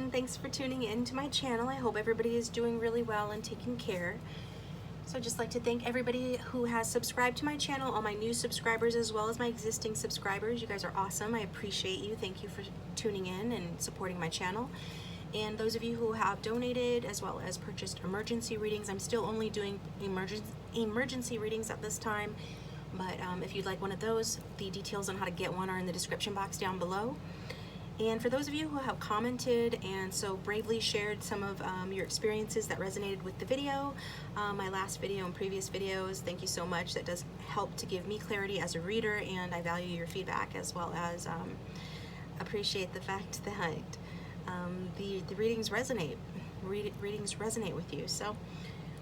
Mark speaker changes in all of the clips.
Speaker 1: morning. Thanks for tuning in to my channel. I hope everybody is doing really well and taking care. So I'd just like to thank everybody who has subscribed to my channel, all my new subscribers as well as my existing subscribers. You guys are awesome. I appreciate you. Thank you for tuning in and supporting my channel. And those of you who have donated as well as purchased emergency readings, I'm still only doing emergency readings at this time. But if you'd like one of those, the details on how to get one are in the description box down below. And for those of you who have commented and so bravely shared some of your experiences that resonated with the video, my last video and previous videos, thank you so much. That does help to give me clarity as a reader, and I value your feedback as well as appreciate the fact that the readings resonate. Readings resonate with you. So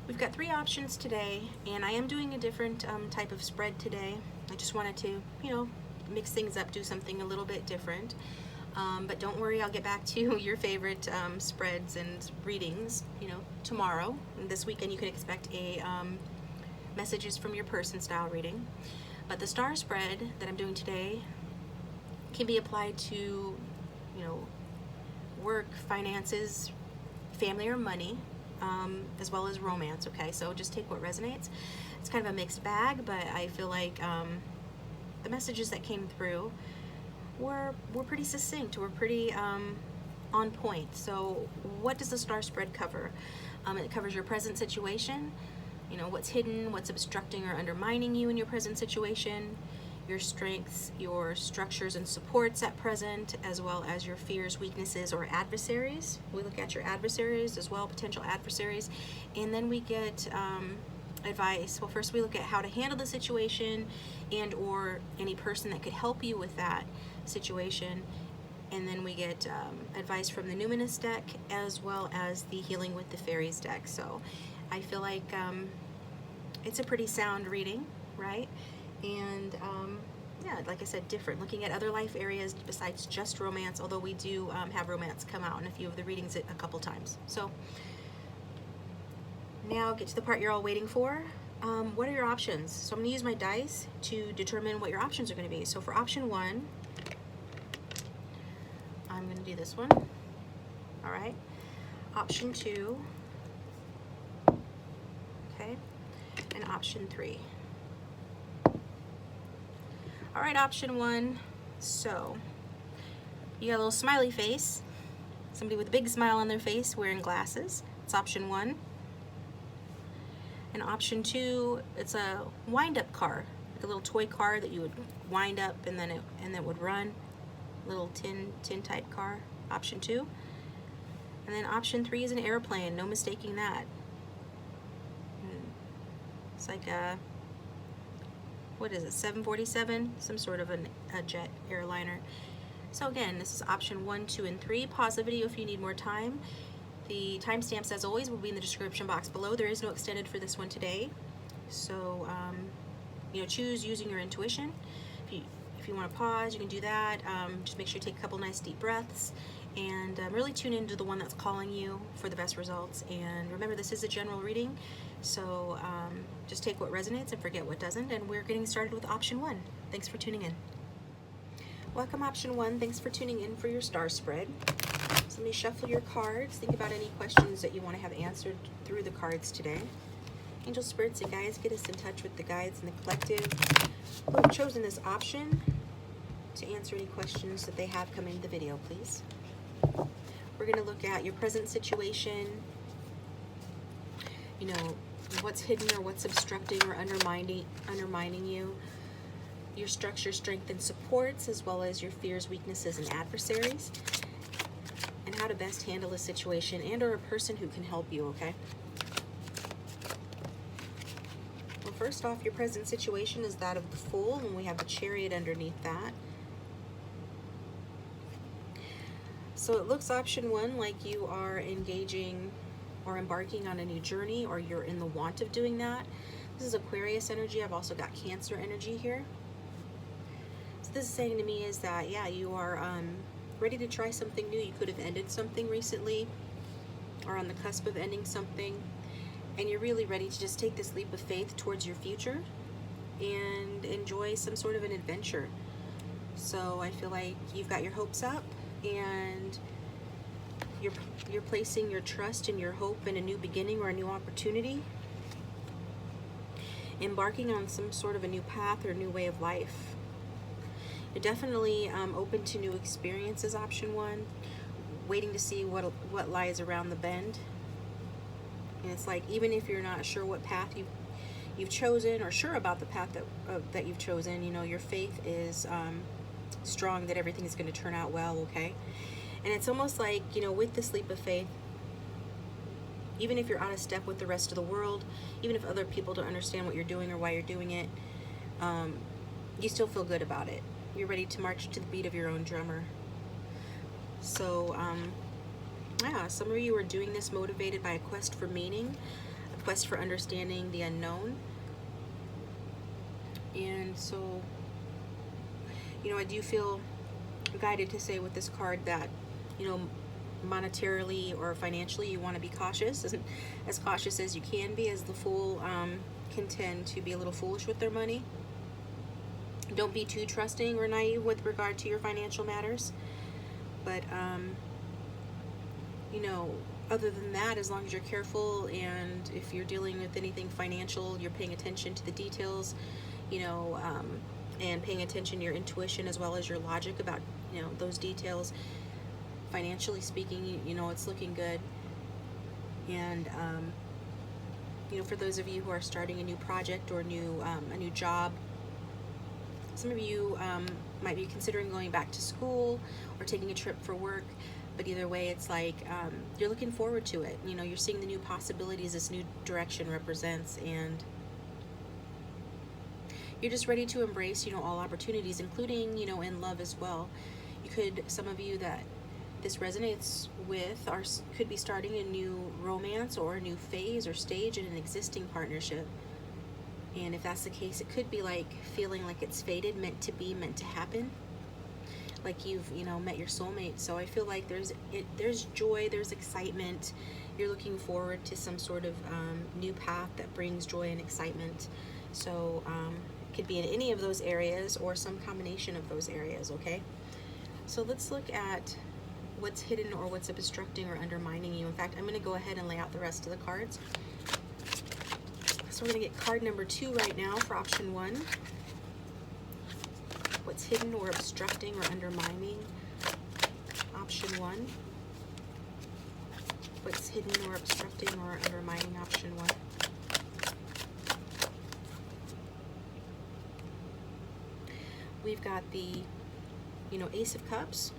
Speaker 1: we've got 3 options today, and I am doing a different type of spread today. I just wanted to, mix things up, do something a little bit different. But don't worry, I'll get back to your favorite spreads and readings, tomorrow. And this weekend you can expect a messages from your person style reading. But the star spread that I'm doing today can be applied to, work, finances, family or money, as well as romance, okay? So just take what resonates. It's kind of a mixed bag, but I feel like the messages that came through were pretty succinct, were pretty on point. So what does the star spread cover? It covers your present situation, what's hidden, what's obstructing or undermining you in your present situation, your strengths, your structures and supports at present, as well as your fears, weaknesses, or adversaries. We look at your adversaries as well, potential adversaries, and then we get advice. Well, first we look at how to handle the situation and or any person that could help you with that situation, and then we get advice from the Numinous deck as well as the Healing with the Fairies deck. So I feel like it's a pretty sound reading, right? And yeah, like I said, different, looking at other life areas besides just romance, although we do have romance come out in a few of the readings a couple times. So now get to the part you're all waiting for. What are your options? So I'm going to use my dice to determine what your options are going to be. So for option 1, I'm going to do this one. All right. Option 2. Okay. And option 3. All right, option 1. So you got a little smiley face. Somebody with a big smile on their face wearing glasses. It's option 1. And option 2, it's a wind-up car, like a little toy car that you would wind up and then it would run. Little tin type car. Option 2. And then option 3 is an airplane. No mistaking that. It's like a, what is it, 747? Some sort of a jet airliner. So again, this is option 1, 2, and 3. Pause the video if you need more time. The timestamps, as always, will be in the description box below. There is no extended for this one today. So, choose using your intuition. If you want to pause, you can do that. Just make sure you take a couple nice deep breaths and really tune into the one that's calling you for the best results. And remember, this is a general reading, so just take what resonates and forget what doesn't. And we're getting started with option 1. Thanks for tuning in. Welcome, option 1. Thanks for tuning in for your star spread. So let me shuffle your cards. Think about any questions that you want to have answered through the cards today. Angel, spirits, and guides, get us in touch with the guides and the collective who have chosen this option to answer any questions that they have come into the video, please. We're going to look at your present situation, what's hidden or what's obstructing or undermining you, your structure, strength, and supports, as well as your fears, weaknesses, and adversaries, and how to best handle a situation and or a person who can help you, okay? Well, first off, your present situation is that of the Fool, and we have the Chariot underneath that. So it looks, option 1, like you are engaging or embarking on a new journey, or you're in the want of doing that. This is Aquarius energy. I've also got Cancer energy here. So this is saying to me is that, yeah, you are ready to try something new. You could have ended something recently or on the cusp of ending something, and you're really ready to just take this leap of faith towards your future and enjoy some sort of an adventure. So I feel like you've got your hopes up and you're placing your trust and your hope in a new beginning or a new opportunity, embarking on some sort of a new path or a new way of life. You're definitely open to new experiences, option 1, waiting to see what lies around the bend. And it's like, even if you're not sure what path you've chosen, or sure about the path that you've chosen, you know, your faith is strong that everything is going to turn out well, okay? And it's almost like, you know, with this leap of faith, even if you're out of step with the rest of the world, even if other people don't understand what you're doing or why you're doing it, you still feel good about it. You're ready to march to the beat of your own drummer. So, yeah, some of you are doing this motivated by a quest for meaning, a quest for understanding the unknown. And so, you know, I do feel guided to say with this card that, you know, monetarily or financially, you want to be cautious, as cautious as you can be, as the Fool can tend to be a little foolish with their money. Don't be too trusting or naive with regard to your financial matters. But, you know, other than that, as long as you're careful, and if you're dealing with anything financial, you're paying attention to the details, you know, and paying attention to your intuition as well as your logic about, you know, those details. Financially speaking, you know, it's looking good. And, you know, for those of you who are starting a new project or a new job, some of you might be considering going back to school or taking a trip for work. But either way, it's like you're looking forward to it. You know, you're seeing the new possibilities this new direction represents, and you're just ready to embrace, you know, all opportunities, including, you know, in love as well. You could, some of you that this resonates with, could be starting a new romance or a new phase or stage in an existing partnership. And if that's the case, it could be like feeling like it's fated, meant to be, meant to happen. Like you've, you know, met your soulmate. So I feel like there's joy, there's excitement. You're looking forward to some sort of new path that brings joy and excitement. So it could be in any of those areas or some combination of those areas, okay? So let's look at what's hidden or what's obstructing or undermining you. In fact, I'm going to go ahead and lay out the rest of the cards. So we're going to get card number 2 right now for option 1. What's hidden or obstructing or undermining? Option 1. What's hidden or obstructing or undermining? Option 1. We've got the, you know, Ace of Cups.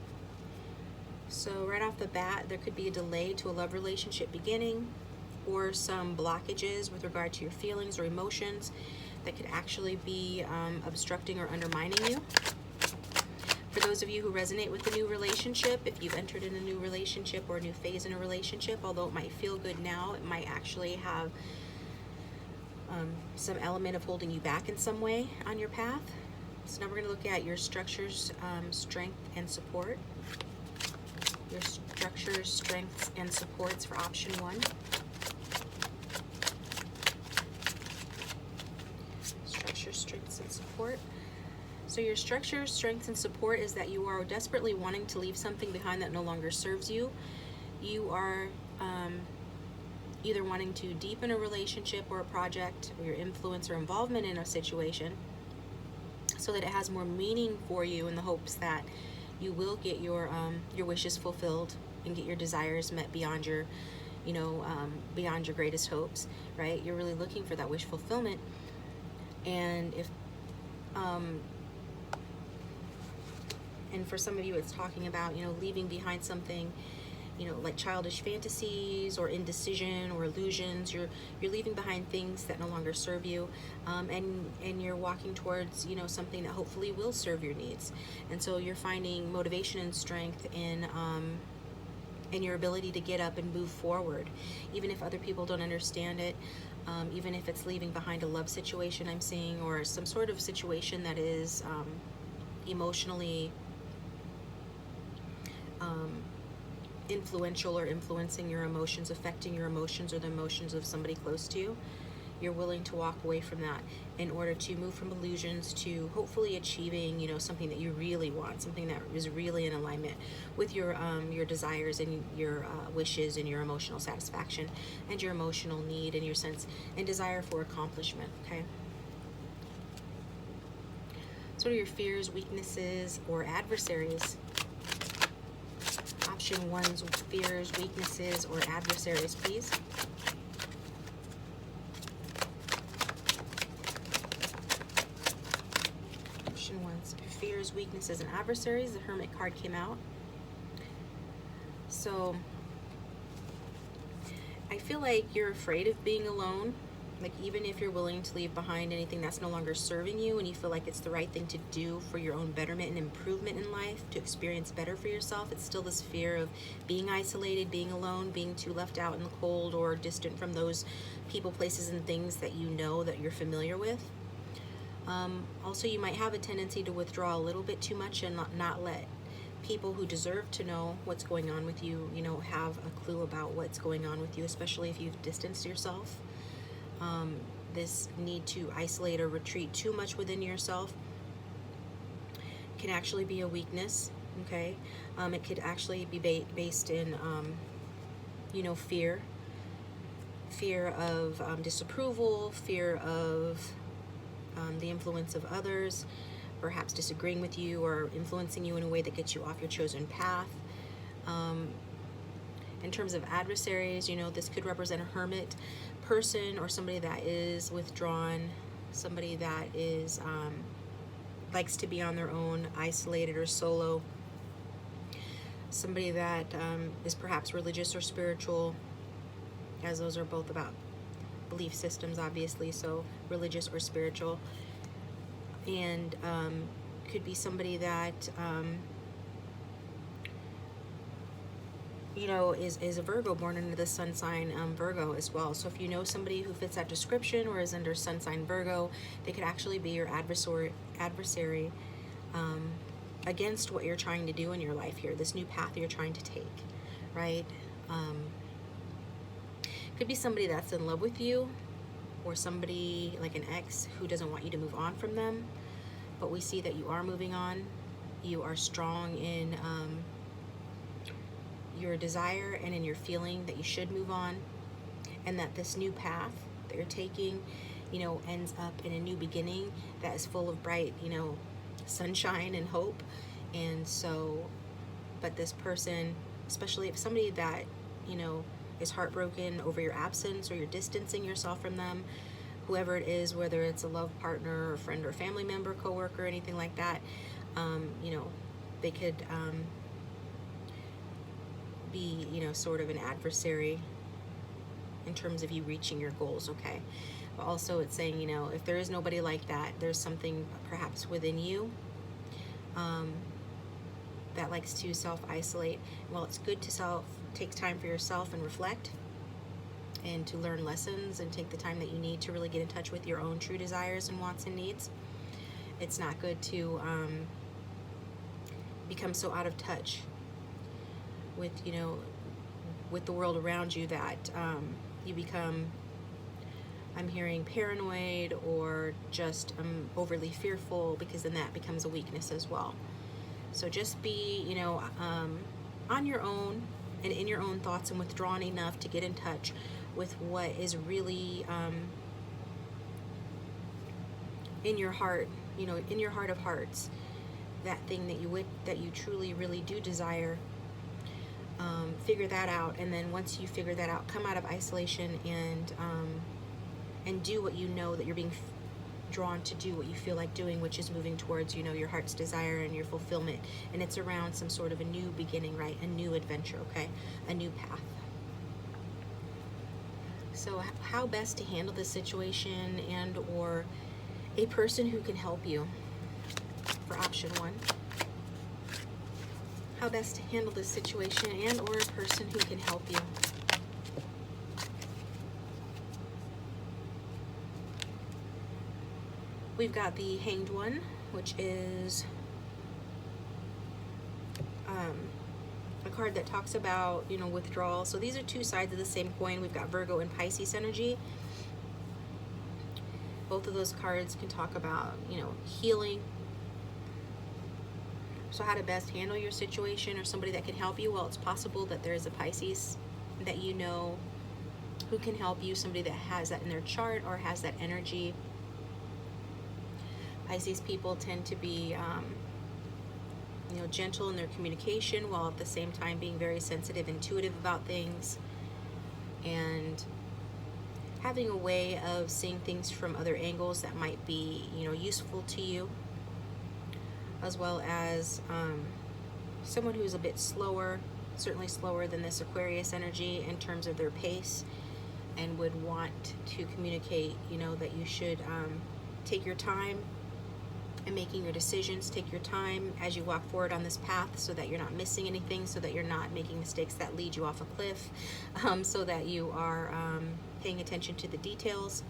Speaker 1: So right off the bat, there could be a delay to a love relationship beginning, or some blockages with regard to your feelings or emotions that could actually be obstructing or undermining you. For those of you who resonate with the new relationship, if you've entered in a new relationship or a new phase in a relationship, although it might feel good now, it might actually have some element of holding you back in some way on your path. So now we're going to look at your structures, strength, and support. Your structures, strengths, and supports for option 1. Structures, strengths, and support. So your structure, strength, and support is that you are desperately wanting to leave something behind that no longer serves you. You are either wanting to deepen a relationship or a project, or your influence or involvement in a situation, so that it has more meaning for you, in the hopes that you will get your wishes fulfilled and get your desires met beyond your, you know, beyond your greatest hopes, right? You're really looking for that wish fulfillment. And if and for some of you, it's talking about, you know, leaving behind something, you know, like childish fantasies or indecision or illusions. You're leaving behind things that no longer serve you, and you're walking towards, you know, something that hopefully will serve your needs. And so you're finding motivation and strength in your ability to get up and move forward, even if other people don't understand it. Even if it's leaving behind a love situation, I'm seeing, or some sort of situation that is emotionally influential or influencing your emotions, affecting your emotions or the emotions of somebody close to you. you're willing to walk away from that in order to move from illusions to hopefully achieving, you know, something that you really want, something that is really in alignment with your desires and your wishes and your emotional satisfaction and your emotional need and your sense and desire for accomplishment. Okay. So what are your fears, weaknesses, or adversaries? Option 1's fears, weaknesses, or adversaries, please. Option 1's fears, weaknesses, and adversaries. The Hermit card came out. So I feel like you're afraid of being alone. Like, even if you're willing to leave behind anything that's no longer serving you and you feel like it's the right thing to do for your own betterment and improvement in life, to experience better for yourself, it's still this fear of being isolated, being alone, being too left out in the cold or distant from those people, places, and things that you know that you're familiar with. Also, you might have a tendency to withdraw a little bit too much and not let people who deserve to know what's going on with you, you know, have a clue about what's going on with you, especially if you've distanced yourself. This need to isolate or retreat too much within yourself can actually be a weakness, okay? It could actually be based in, you know, fear of disapproval, fear of the influence of others, perhaps disagreeing with you or influencing you in a way that gets you off your chosen path. In terms of adversaries, you know, this could represent a hermit person or somebody that is withdrawn, somebody that is likes to be on their own, isolated or solo, somebody that is perhaps religious or spiritual, as those are both about belief systems, obviously, so religious or spiritual. And could be somebody that you know, is a Virgo, born under the sun sign Virgo as well. So if you know somebody who fits that description or is under sun sign Virgo, they could actually be your adversary against what you're trying to do in your life here, this new path you're trying to take, right? Could be somebody that's in love with you, or somebody like an ex who doesn't want you to move on from them, but we see that you are moving on. You are strong in your desire and in your feeling that you should move on, and that this new path that you're taking, you know, ends up in a new beginning that is full of bright, you know, sunshine and hope. And so, but this person, especially if somebody that, you know, is heartbroken over your absence or you're distancing yourself from them, whoever it is, whether it's a love partner or friend or family member, coworker, anything like that, you know, they could be, you know, sort of an adversary in terms of you reaching your goals, okay? But also it's saying, you know, if there is nobody like that, there's something perhaps within you that likes to self-isolate. Well, it's good to take time for yourself and reflect and to learn lessons and take the time that you need to really get in touch with your own true desires and wants and needs. It's not good to become so out of touch with, you know, with the world around you that you become, I'm hearing, paranoid or just overly fearful, because then that becomes a weakness as well. So just be, you know, on your own and in your own thoughts and withdrawn enough to get in touch with what is really in your heart, you know, in your heart of hearts, that thing that you truly really do desire. Figure that out, and then once you figure that out, come out of isolation and do what you know that you're being drawn to do, what you feel like doing, which is moving towards, you know, your heart's desire and your fulfillment. And it's around some sort of a new beginning, right? A new adventure, okay? A new path. So how best to handle this situation and or a person who can help you for option 1. How best to handle this situation and or a person who can help you. We've got the Hanged One, which is a card that talks about, you know, withdrawal. So these are two sides of the same coin. We've got Virgo and Pisces energy. Both of those cards can talk about, you know, healing. So how to best handle your situation or somebody that can help you. Well, it's possible that there is a Pisces that you know who can help you, somebody that has that in their chart or has that energy. Pisces people tend to be, you know, gentle in their communication while at the same time being very sensitive, intuitive about things, and having a way of seeing things from other angles that might be, you know, useful to you, as well as someone who's a bit slower, certainly slower than this Aquarius energy in terms of their pace, and would want to communicate, you know, that you should take your time in making your decisions, take your time as you walk forward on this path so that you're not missing anything, so that you're not making mistakes that lead you off a cliff, so that you are paying attention to the details.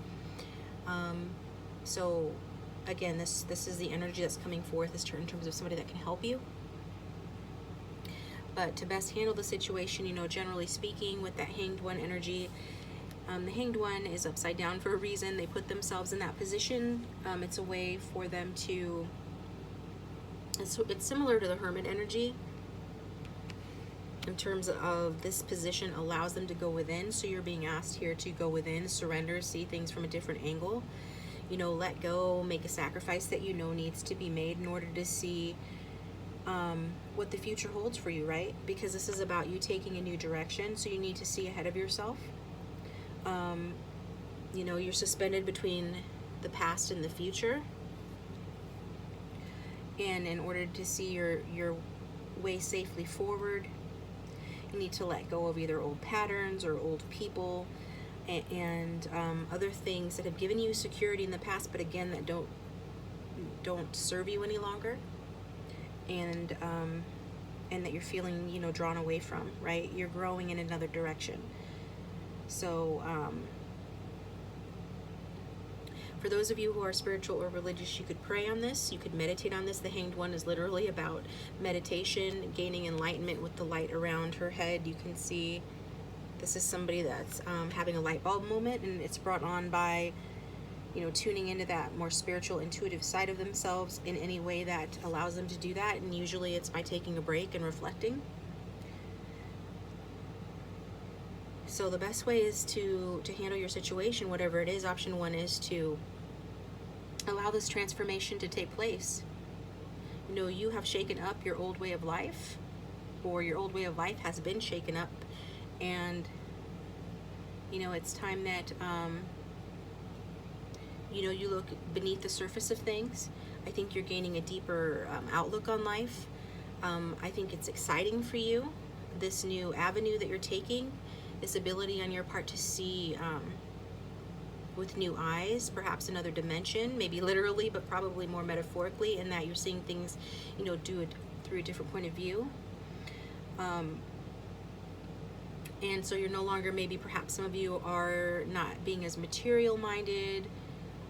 Speaker 1: So again, this is the energy that's coming forth in terms of somebody that can help you. But to best handle the situation, you know, generally speaking, with that Hanged One energy, the Hanged One is upside down for a reason. They put themselves in that position. It's a way for them to, it's similar to the Hermit energy in terms of this position allows them to go within. So you're being asked here to go within, surrender, see things from a different angle, you know, let go, make a sacrifice that you know needs to be made in order to see what the future holds for you, right? Because this is about you taking a new direction, so you need to see ahead of yourself. You know, you're suspended between the past and the future, and in order to see your way safely forward, you need to let go of either old patterns or old people and other things that have given you security in the past, but again, that don't serve you any longer, and that you're feeling, you know, drawn away from, right? You're growing in another direction. So for those of you who are spiritual or religious, you could pray on this, you could meditate on this. The Hanged One is literally about meditation, gaining enlightenment with the light around her head. You can see this is somebody that's having a light bulb moment, and it's brought on by, you know, tuning into that more spiritual, intuitive side of themselves in any way that allows them to do that. And usually it's by taking a break and reflecting. So the best way is to handle your situation, whatever it is. Option one is to allow this transformation to take place. You know, you have shaken up your old way of life, or your old way of life has been shaken up, and, you know, it's time that, you know, you look beneath the surface of things. I think you're gaining a deeper outlook on life. I think it's exciting for you, this new avenue that you're taking, this ability on your part to see with new eyes, perhaps another dimension, maybe literally, but probably more metaphorically, in that you're seeing things, you know, through a different point of view. And so you're no longer, maybe perhaps some of you are not being as material minded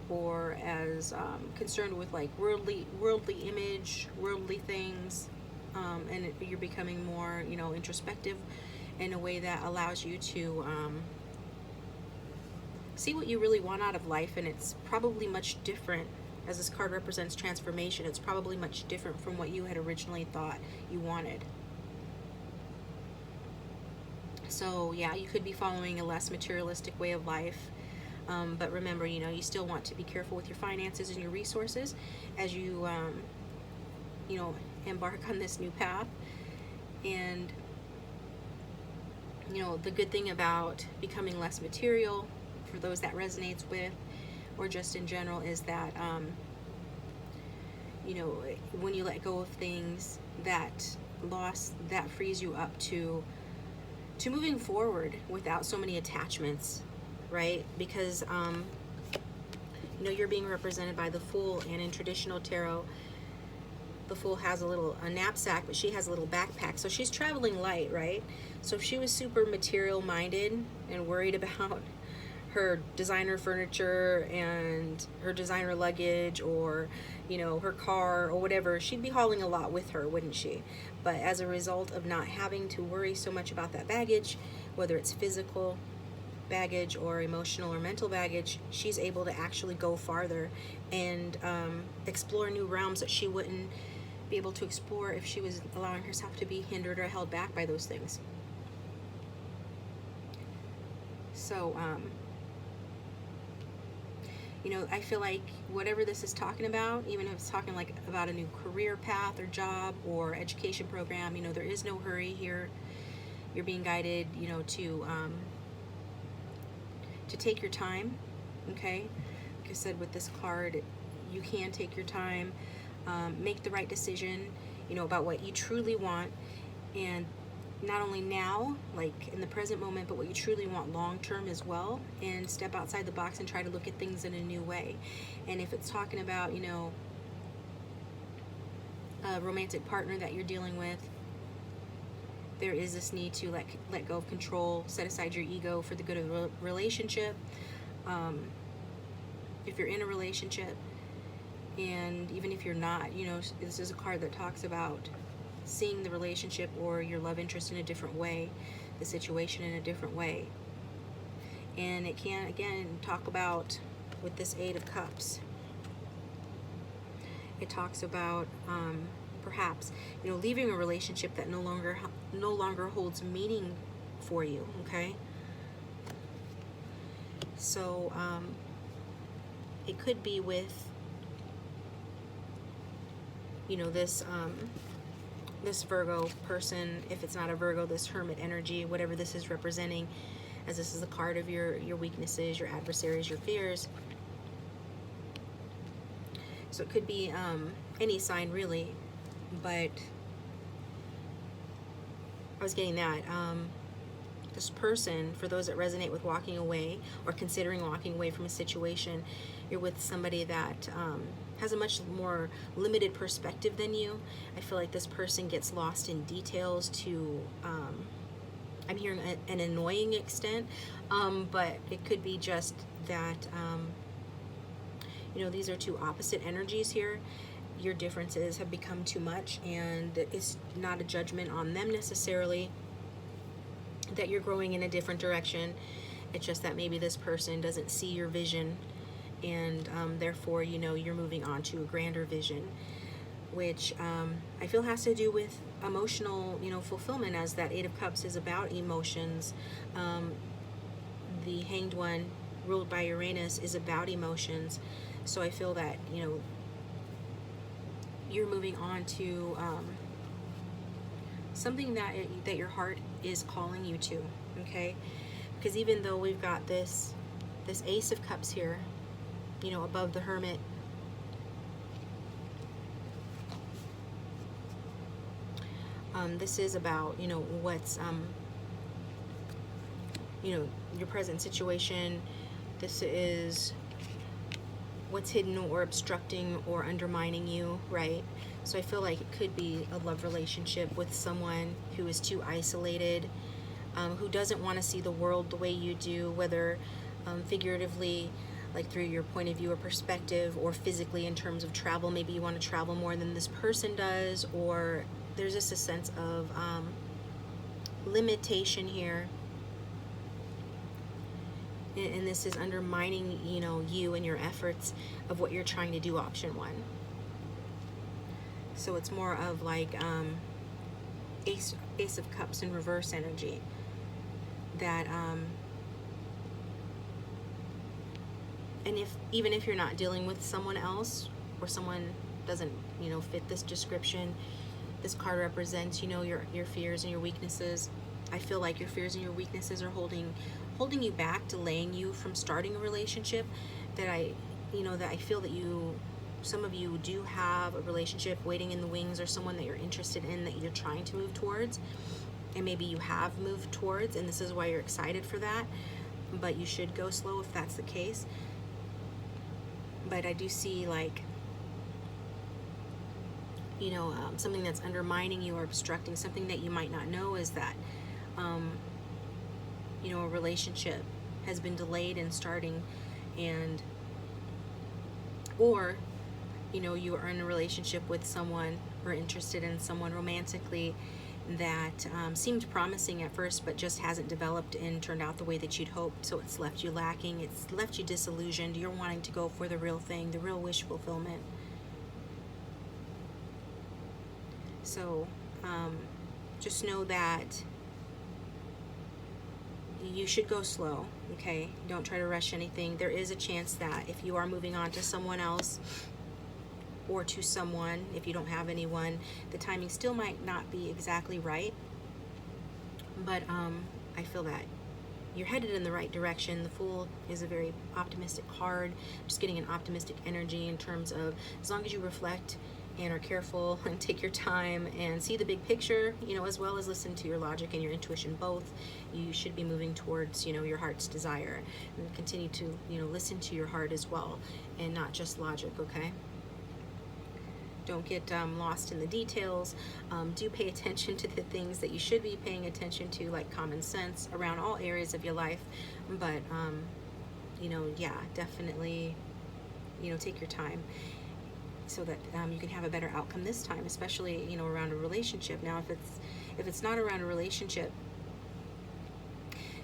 Speaker 1: or as concerned with like worldly image, worldly things, and you're becoming more, you know, introspective in a way that allows you to see what you really want out of life. And it's probably much different, as this card represents transformation, it's probably much different from what you had originally thought you wanted. So yeah, you could be following a less materialistic way of life, but remember, you know, you still want to be careful with your finances and your resources as you you know, embark on this new path. And, you know, the good thing about becoming less material, for those that resonates with, or just in general, is that you know, when you let go of things, that loss, that frees you up to moving forward without so many attachments, right? Because you know, you're being represented by the Fool, and in traditional tarot, the Fool has a knapsack, but she has a little backpack, so she's traveling light, right? So if she was super material minded and worried about her designer furniture and her designer luggage, or, you know, her car or whatever, she'd be hauling a lot with her, wouldn't she? But as a result of not having to worry so much about that baggage, whether it's physical baggage or emotional or mental baggage, she's able to actually go farther and explore new realms that she wouldn't be able to explore if she was allowing herself to be hindered or held back by those things. So, you know, I feel like whatever this is talking about, even if it's talking like about a new career path or job or education program, you know, there is no hurry here. You're being guided, you know, to take your time, okay? Like I said, with this card, you can take your time, make the right decision, you know, about what you truly want, and not only now, like in the present moment, but what you truly want long term as well, and step outside the box and try to look at things in a new way. And if it's talking about, you know, a romantic partner that you're dealing with, there is this need to let go of control, set aside your ego for the good of the relationship. If you're in a relationship, and even if you're not, you know, this is a card that talks about seeing the relationship or your love interest in a different way, the situation in a different way. And it can, again, talk about, with this Eight of Cups, it talks about perhaps, you know, leaving a relationship that no longer holds meaning for you, okay? So it could be with, you know, this Virgo person. If it's not a Virgo, this Hermit energy, whatever this is representing, as this is a card of your weaknesses, your adversaries, your fears. So it could be any sign really, but I was getting that this person, for those that resonate with walking away or considering walking away from a situation, you're with somebody that has a much more limited perspective than you. I feel like this person gets lost in details to, I'm hearing an annoying extent, but it could be just that, you know, these are two opposite energies here. Your differences have become too much, and it's not a judgment on them necessarily that you're growing in a different direction. It's just that maybe this person doesn't see your vision, and therefore, you know, you're moving on to a grander vision, which I feel has to do with emotional, you know, fulfillment, as that Eight of Cups is about emotions. The Hanged One, ruled by Uranus, is about emotions. So I feel that, you know, you're moving on to something that your heart is calling you to, okay? Because even though we've got this Ace of Cups here, you know, above the Hermit, this is about, you know, what's you know, your present situation. This is what's hidden or obstructing or undermining you, right? So I feel like it could be a love relationship with someone who is too isolated, who doesn't want to see the world the way you do, whether figuratively, like through your point of view or perspective, or physically in terms of travel. Maybe you want to travel more than this person does, or there's just a sense of limitation here. And this is undermining, you know, you and your efforts of what you're trying to do, option one. So it's more of like Ace of Cups in reverse energy. That and even if you're not dealing with someone else, or someone doesn't, you know, fit this description, this card represents, you know, your fears and your weaknesses. I feel like your fears and your weaknesses are holding you back, delaying you from starting a relationship. That I feel that some of you do have a relationship waiting in the wings, or someone that you're interested in, that you're trying to move towards, and maybe you have moved towards, and this is why you're excited for that. But you should go slow if that's the case. But I do see, like, you know, something that's undermining you or obstructing, something that you might not know, is that you know, a relationship has been delayed in starting, and or, you know, you are in a relationship with someone, or interested in someone romantically, that seemed promising at first, but just hasn't developed and turned out the way that you'd hoped. So it's left you lacking. It's left you disillusioned. You're wanting to go for the real thing, the real wish fulfillment. So just know that you should go slow, okay? Don't try to rush anything. There is a chance that if you are moving on to someone else, or to someone, if you don't have anyone, the timing still might not be exactly right. But I feel that you're headed in the right direction. The Fool is a very optimistic card. Just getting an optimistic energy in terms of, as long as you reflect and are careful and take your time and see the big picture, as well as listen to your logic and your intuition both, you should be moving towards, your heart's desire. And continue to, listen to your heart as well, and not just logic, okay? Don't get lost in the details. Do pay attention to the things that you should be paying attention to, like common sense around all areas of your life. But, yeah, definitely, take your time so that you can have a better outcome this time, especially, around a relationship. Now, if it's not around a relationship,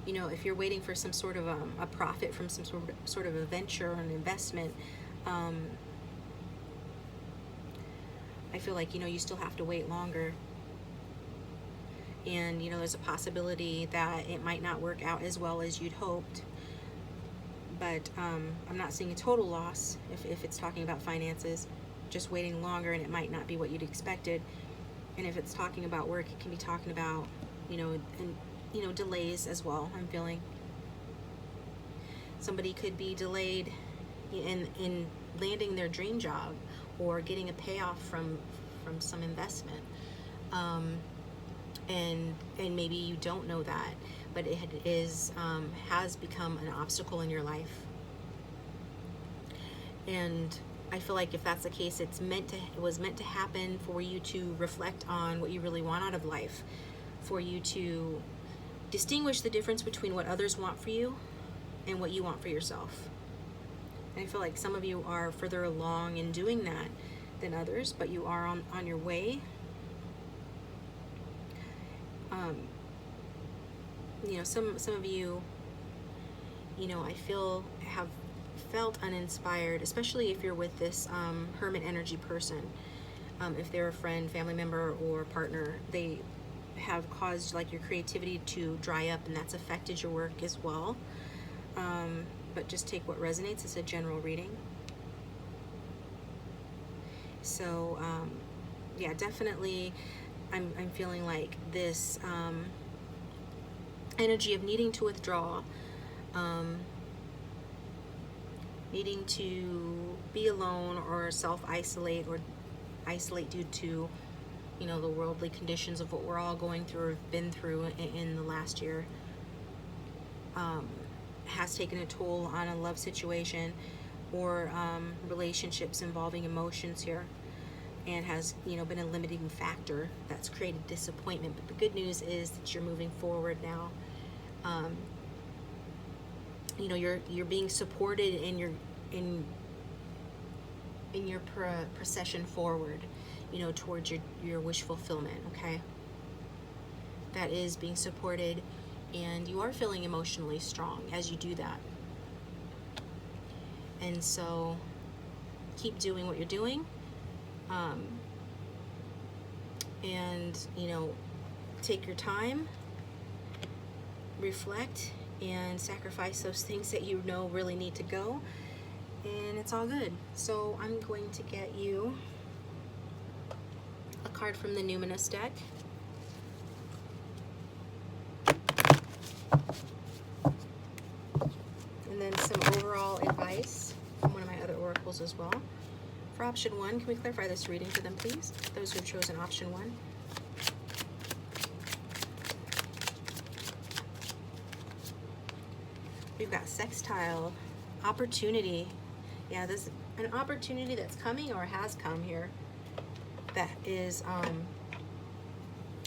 Speaker 1: if you're waiting for some sort of a profit from some sort of a venture or an investment, I feel like, you still have to wait longer. And, there's a possibility that it might not work out as well as you'd hoped. But I'm not seeing a total loss if it's talking about finances. Just waiting longer, and it might not be what you'd expected. And if it's talking about work, it can be talking about, delays as well, I'm feeling. Somebody could be delayed in landing their dream job, or getting a payoff from some investment, and maybe you don't know that, but it has become an obstacle in your life. And I feel like if that's the case, it was meant to happen for you to reflect on what you really want out of life, for you to distinguish the difference between what others want for you and what you want for yourself. And I feel like some of you are further along in doing that than others, but you are on your way. Some of you, I feel have felt uninspired, especially if you're with this hermit energy person. If they're a friend, family member, or partner, they have caused like your creativity to dry up, and that's affected your work as well. But just take what resonates. It's a general reading. So yeah, definitely I'm feeling like this energy of needing to withdraw, needing to be alone or self-isolate, or isolate due to the worldly conditions of what we're all going through or have been through in the last year, has taken a toll on a love situation or relationships involving emotions here, and has been a limiting factor that's created disappointment. But the good news is that you're moving forward now. You're being supported in your procession forward, towards your wish fulfillment. Okay, that is being supported, and you are feeling emotionally strong as you do that. And so keep doing what you're doing, and take your time, reflect, and sacrifice those things that really need to go, and it's all good. So I'm going to get you a card from the Numinous deck. And then some overall advice from one of my other oracles as well. For option 1, can we clarify this reading for them, please? Those who have chosen option 1. We've got sextile, opportunity. Yeah, there's an opportunity that's coming or has come here that is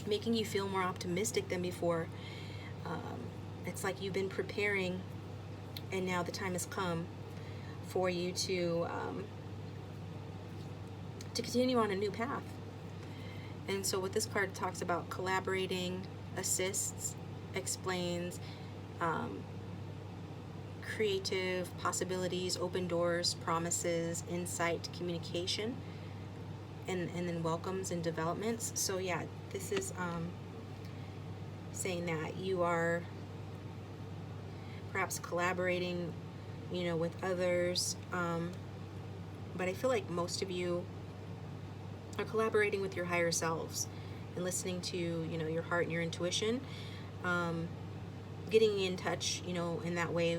Speaker 1: making you feel more optimistic than before. It's like you've been preparing, and now the time has come for you to continue on a new path. And so what this card talks about: collaborating, assists, explains, creative possibilities, open doors, promises, insight, communication, and then welcomes and developments. So yeah, this is saying that you are perhaps collaborating, with others, but I feel like most of you are collaborating with your higher selves and listening to, your heart and your intuition, getting in touch, in that way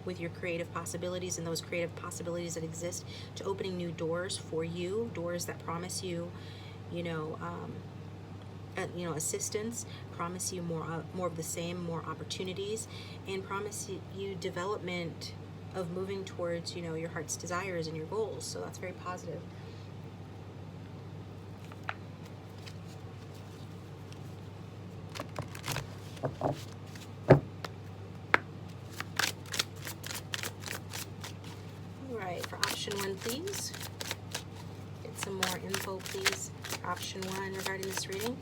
Speaker 1: with your creative possibilities and those creative possibilities that exist, to opening new doors for you, doors that promise you, assistance, promise you more of the same, more opportunities, and promise you development of moving towards, your heart's desires and your goals. So that's very positive. All right, for option 1, please. Get some more info, please. For option 1 regarding this reading.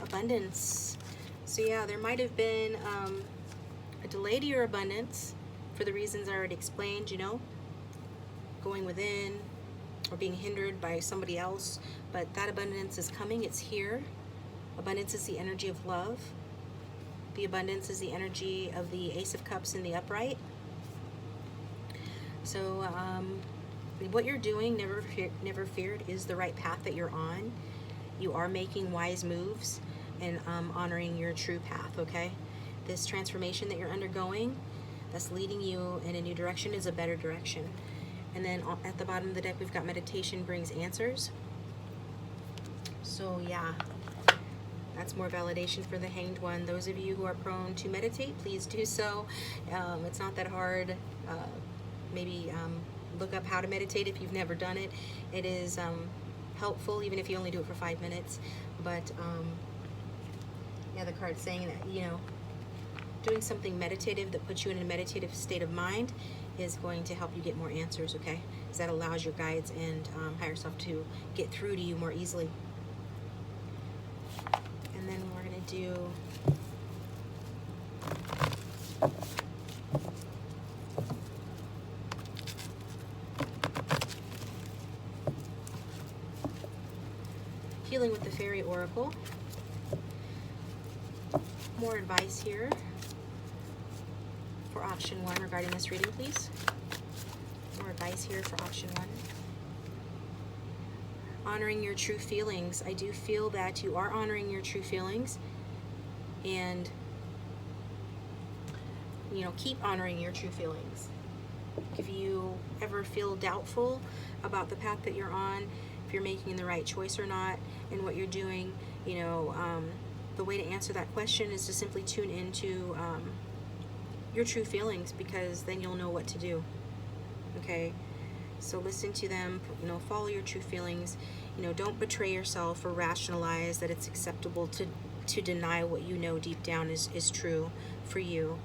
Speaker 1: Abundance. So yeah, there might have been a delay to your abundance for the reasons I already explained, going within or being hindered by somebody else, but that abundance is coming. It's here. Abundance is the energy of love. The abundance is the energy of the Ace of Cups in the upright. So what you're doing, never feared, is the right path that you're on. You are making wise moves and honoring your true path, okay? This transformation that you're undergoing, that's leading you in a new direction, is a better direction. And then at the bottom of the deck, we've got meditation brings answers. So yeah, that's more validation for the Hanged One. Those of you who are prone to meditate, please do so. It's not that hard. Maybe look up how to meditate if you've never done it. It is helpful, even if you only do it for 5 minutes. But yeah, the card's saying that, doing something meditative that puts you in a meditative state of mind is going to help you get more answers, okay? Because that allows your guides and higher self to get through to you more easily. And then we're going to do Healing with the Fairy Oracle. More advice here for option 1 regarding this reading, please. More advice here for option 1. Honoring your true feelings. I do feel that you are honoring your true feelings, and keep honoring your true feelings. If you ever feel doubtful about the path that you're on, if you're making the right choice or not in what you're doing, the way to answer that question is to simply tune into your true feelings, because then you'll know what to do. Okay, so listen to them, follow your true feelings. Don't betray yourself or rationalize that it's acceptable to deny what you know deep down is true for you.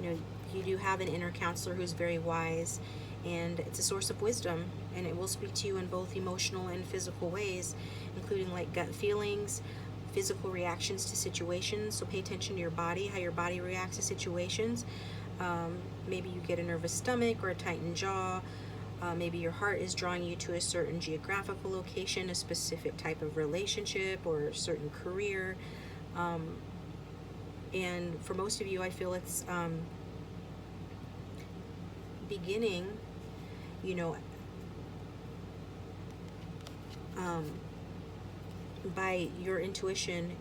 Speaker 1: You do have an inner counselor who's very wise, and it's a source of wisdom, and it will speak to you in both emotional and physical ways, including like gut feelings, physical reactions to situations. So pay attention to your body, how your body reacts to situations. Maybe you get a nervous stomach or a tightened jaw. Maybe your heart is drawing you to a certain geographical location, a specific type of relationship, or a certain career. And for most of you, I feel it's beginning, by your intuition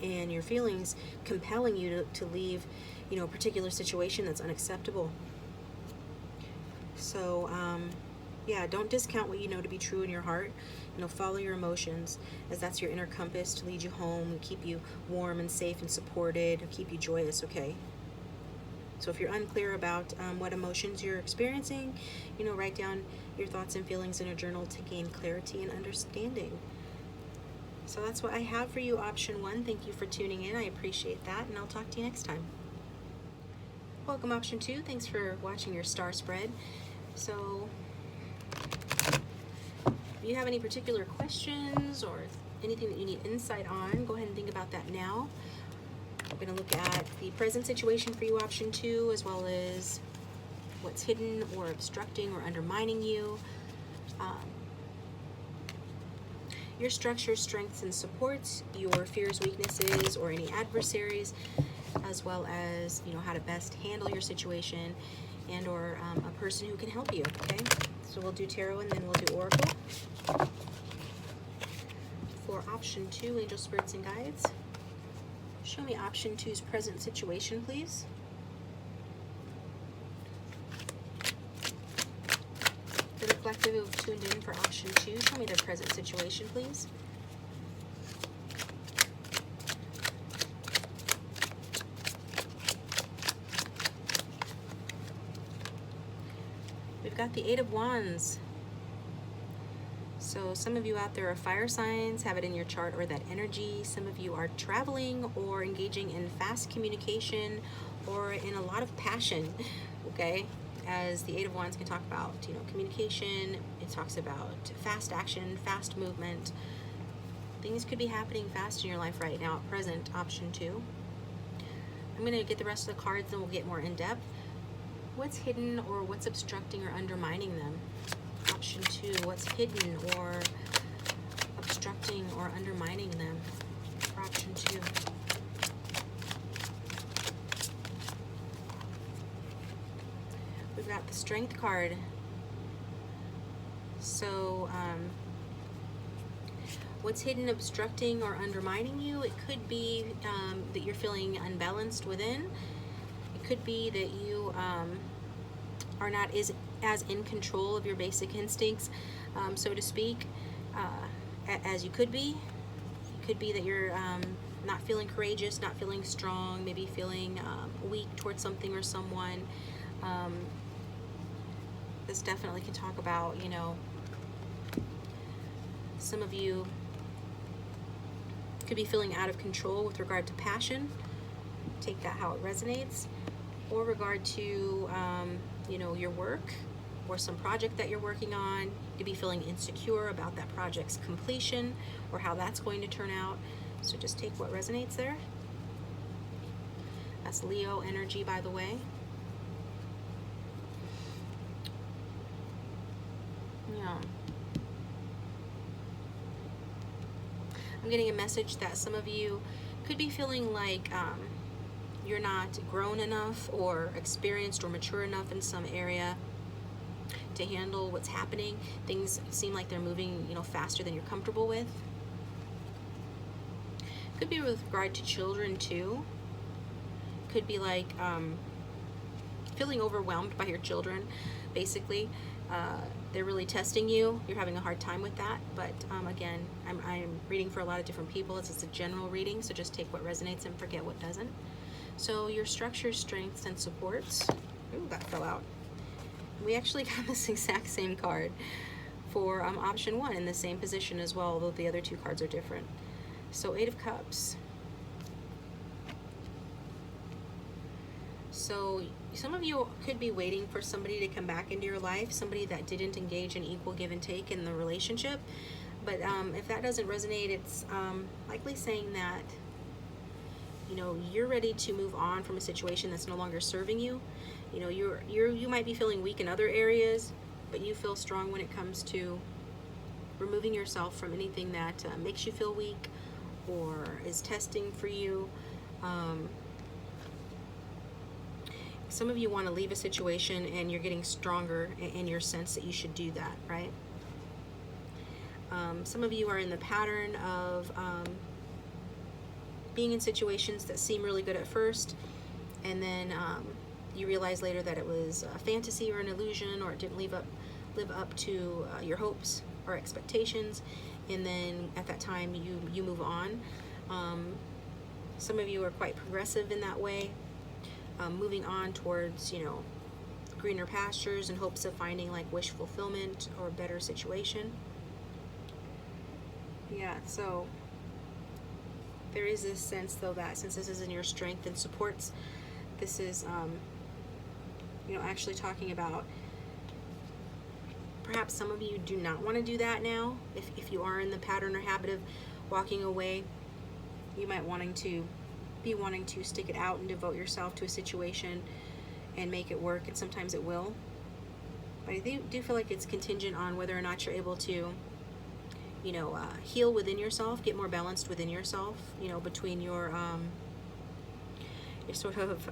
Speaker 1: and your feelings compelling you to leave, a particular situation that's unacceptable. So, yeah, don't discount what you know to be true in your heart. Follow your emotions, as that's your inner compass to lead you home and keep you warm and safe and supported, and keep you joyous, okay? So if you're unclear about what emotions you're experiencing, write down your thoughts and feelings in a journal to gain clarity and understanding. So that's what I have for you, option 1. Thank you for tuning in. I appreciate that, and I'll talk to you next time. Welcome, option 2. Thanks for watching your star spread. So If you have any particular questions or anything that you need insight on, go ahead and think about that now. I'm going to look at the present situation for you, option 2, as well as what's hidden or obstructing or undermining you. Your structure, strengths, and supports, your fears, weaknesses, or any adversaries, as well as, you know, how to best handle your situation and or a person who can help you, okay? So we'll do tarot and then we'll do oracle. For option 2, angel spirits and guides, show me option 2's present situation, please. The collective who tuned in for option 2, show me their present situation, please. We've got the 8 of Wands. So some of you out there are fire signs, have it in your chart or that energy. Some of you are traveling or engaging in fast communication or in a lot of passion, okay? As the 8 of Wands can talk about, you know, communication. It talks about fast action, fast movement. Things could be happening fast in your life right now at present, option 2. I'm going to get the rest of the cards and we'll get more in depth. What's hidden or what's obstructing or undermining them? Option 2, what's hidden or obstructing or undermining them? For option 2. We've got the Strength card. So, what's hidden, obstructing, or undermining you? It could be that you're feeling unbalanced within. It could be that you are not as in control of your basic instincts, so to speak, as you could be. It could be that you're not feeling courageous, not feeling strong, maybe feeling weak towards something or someone. This definitely can talk about, you know, some of you could be feeling out of control with regard to passion. Take that how it resonates. Or regard to, you know, your work or some project that you're working on. You could be feeling insecure about that project's completion or how that's going to turn out. So just take what resonates there. That's Leo energy, by the way. Yeah. I'm getting a message that some of you could be feeling like you're not grown enough or experienced or mature enough in some area to handle what's happening. Things seem like they're moving, you know, faster than you're comfortable with. Could be with regard to children too. Could be like feeling overwhelmed by your children, basically. They're really testing you. You're having a hard time with that. But again, I'm reading for a lot of different people. It's a general reading, so just take what resonates and forget what doesn't. So your structures, strengths, and supports. Ooh, that fell out. We actually got this exact same card for option 1 in the same position as well, although the other 2 cards are different. So 8 of Cups. So some of you could be waiting for somebody to come back into your life, somebody that didn't engage in equal give and take in the relationship. But if that doesn't resonate, it's likely saying that, you know, you're ready to move on from a situation that's no longer serving you. You know, you might be feeling weak in other areas, but you feel strong when it comes to removing yourself from anything that makes you feel weak or is testing for you. Some of you want to leave a situation and you're getting stronger in your sense that you should do that, right? Some of you are in the pattern of being in situations that seem really good at first, and then you realize later that it was a fantasy or an illusion, or it didn't live up to your hopes or expectations, and then at that time you move on. Some of you are quite progressive in that way, moving on towards, you know, greener pastures in hopes of finding like wish fulfillment or a better situation. Yeah, so there is this sense though that since this is in your strength and supports, this is you know, actually talking about Perhaps some of you do not want to do that now. If you are in the pattern or habit of walking away, you might be wanting to stick it out and devote yourself to a situation and make it work, and sometimes it will. But I do feel like it's contingent on whether or not you're able to, heal within yourself, get more balanced within yourself, between your sort of,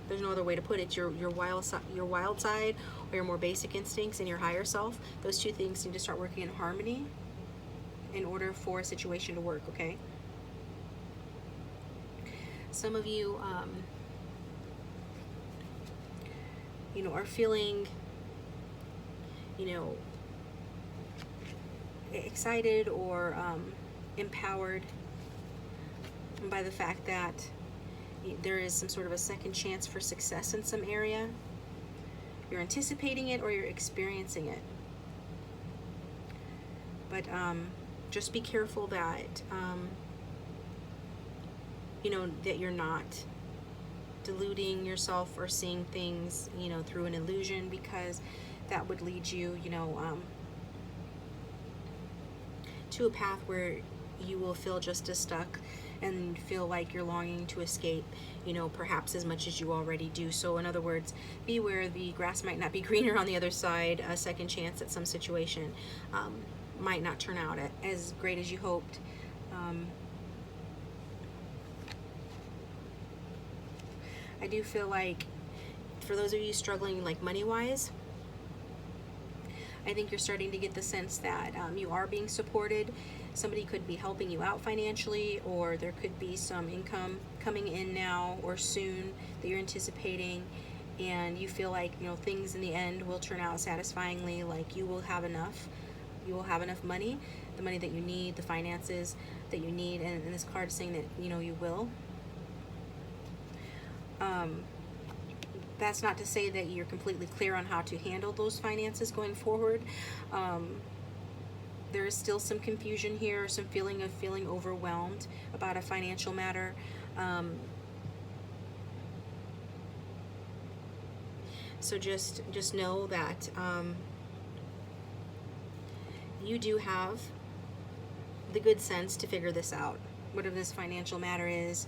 Speaker 1: there's no other way to put it, your wild side, or your more basic instincts, and your higher self. Those two things need to start working in harmony in order for a situation to work, okay? Some of you, are feeling, excited or empowered by the fact that there is some sort of a second chance for success in some area. You're anticipating it or you're experiencing it. But just be careful that, that you're not deluding yourself or seeing things, through an illusion, because that would lead you, to a path where you will feel just as stuck and feel like you're longing to escape, perhaps as much as you already do. So in other words, beware, the grass might not be greener on the other side. A second chance at some situation might not turn out as great as you hoped. I do feel like for those of you struggling like money-wise, I think you're starting to get the sense that you are being supported. Somebody could be helping you out financially, or there could be some income coming in now or soon that you're anticipating, and you feel like things in the end will turn out satisfyingly, like you will have enough money, the money that you need, the finances that you need, and this card is saying that you will. That's not to say that you're completely clear on how to handle those finances going forward. There is still some confusion here, some feeling overwhelmed about a financial matter. So just know that you do have the good sense to figure this out, whatever this financial matter is.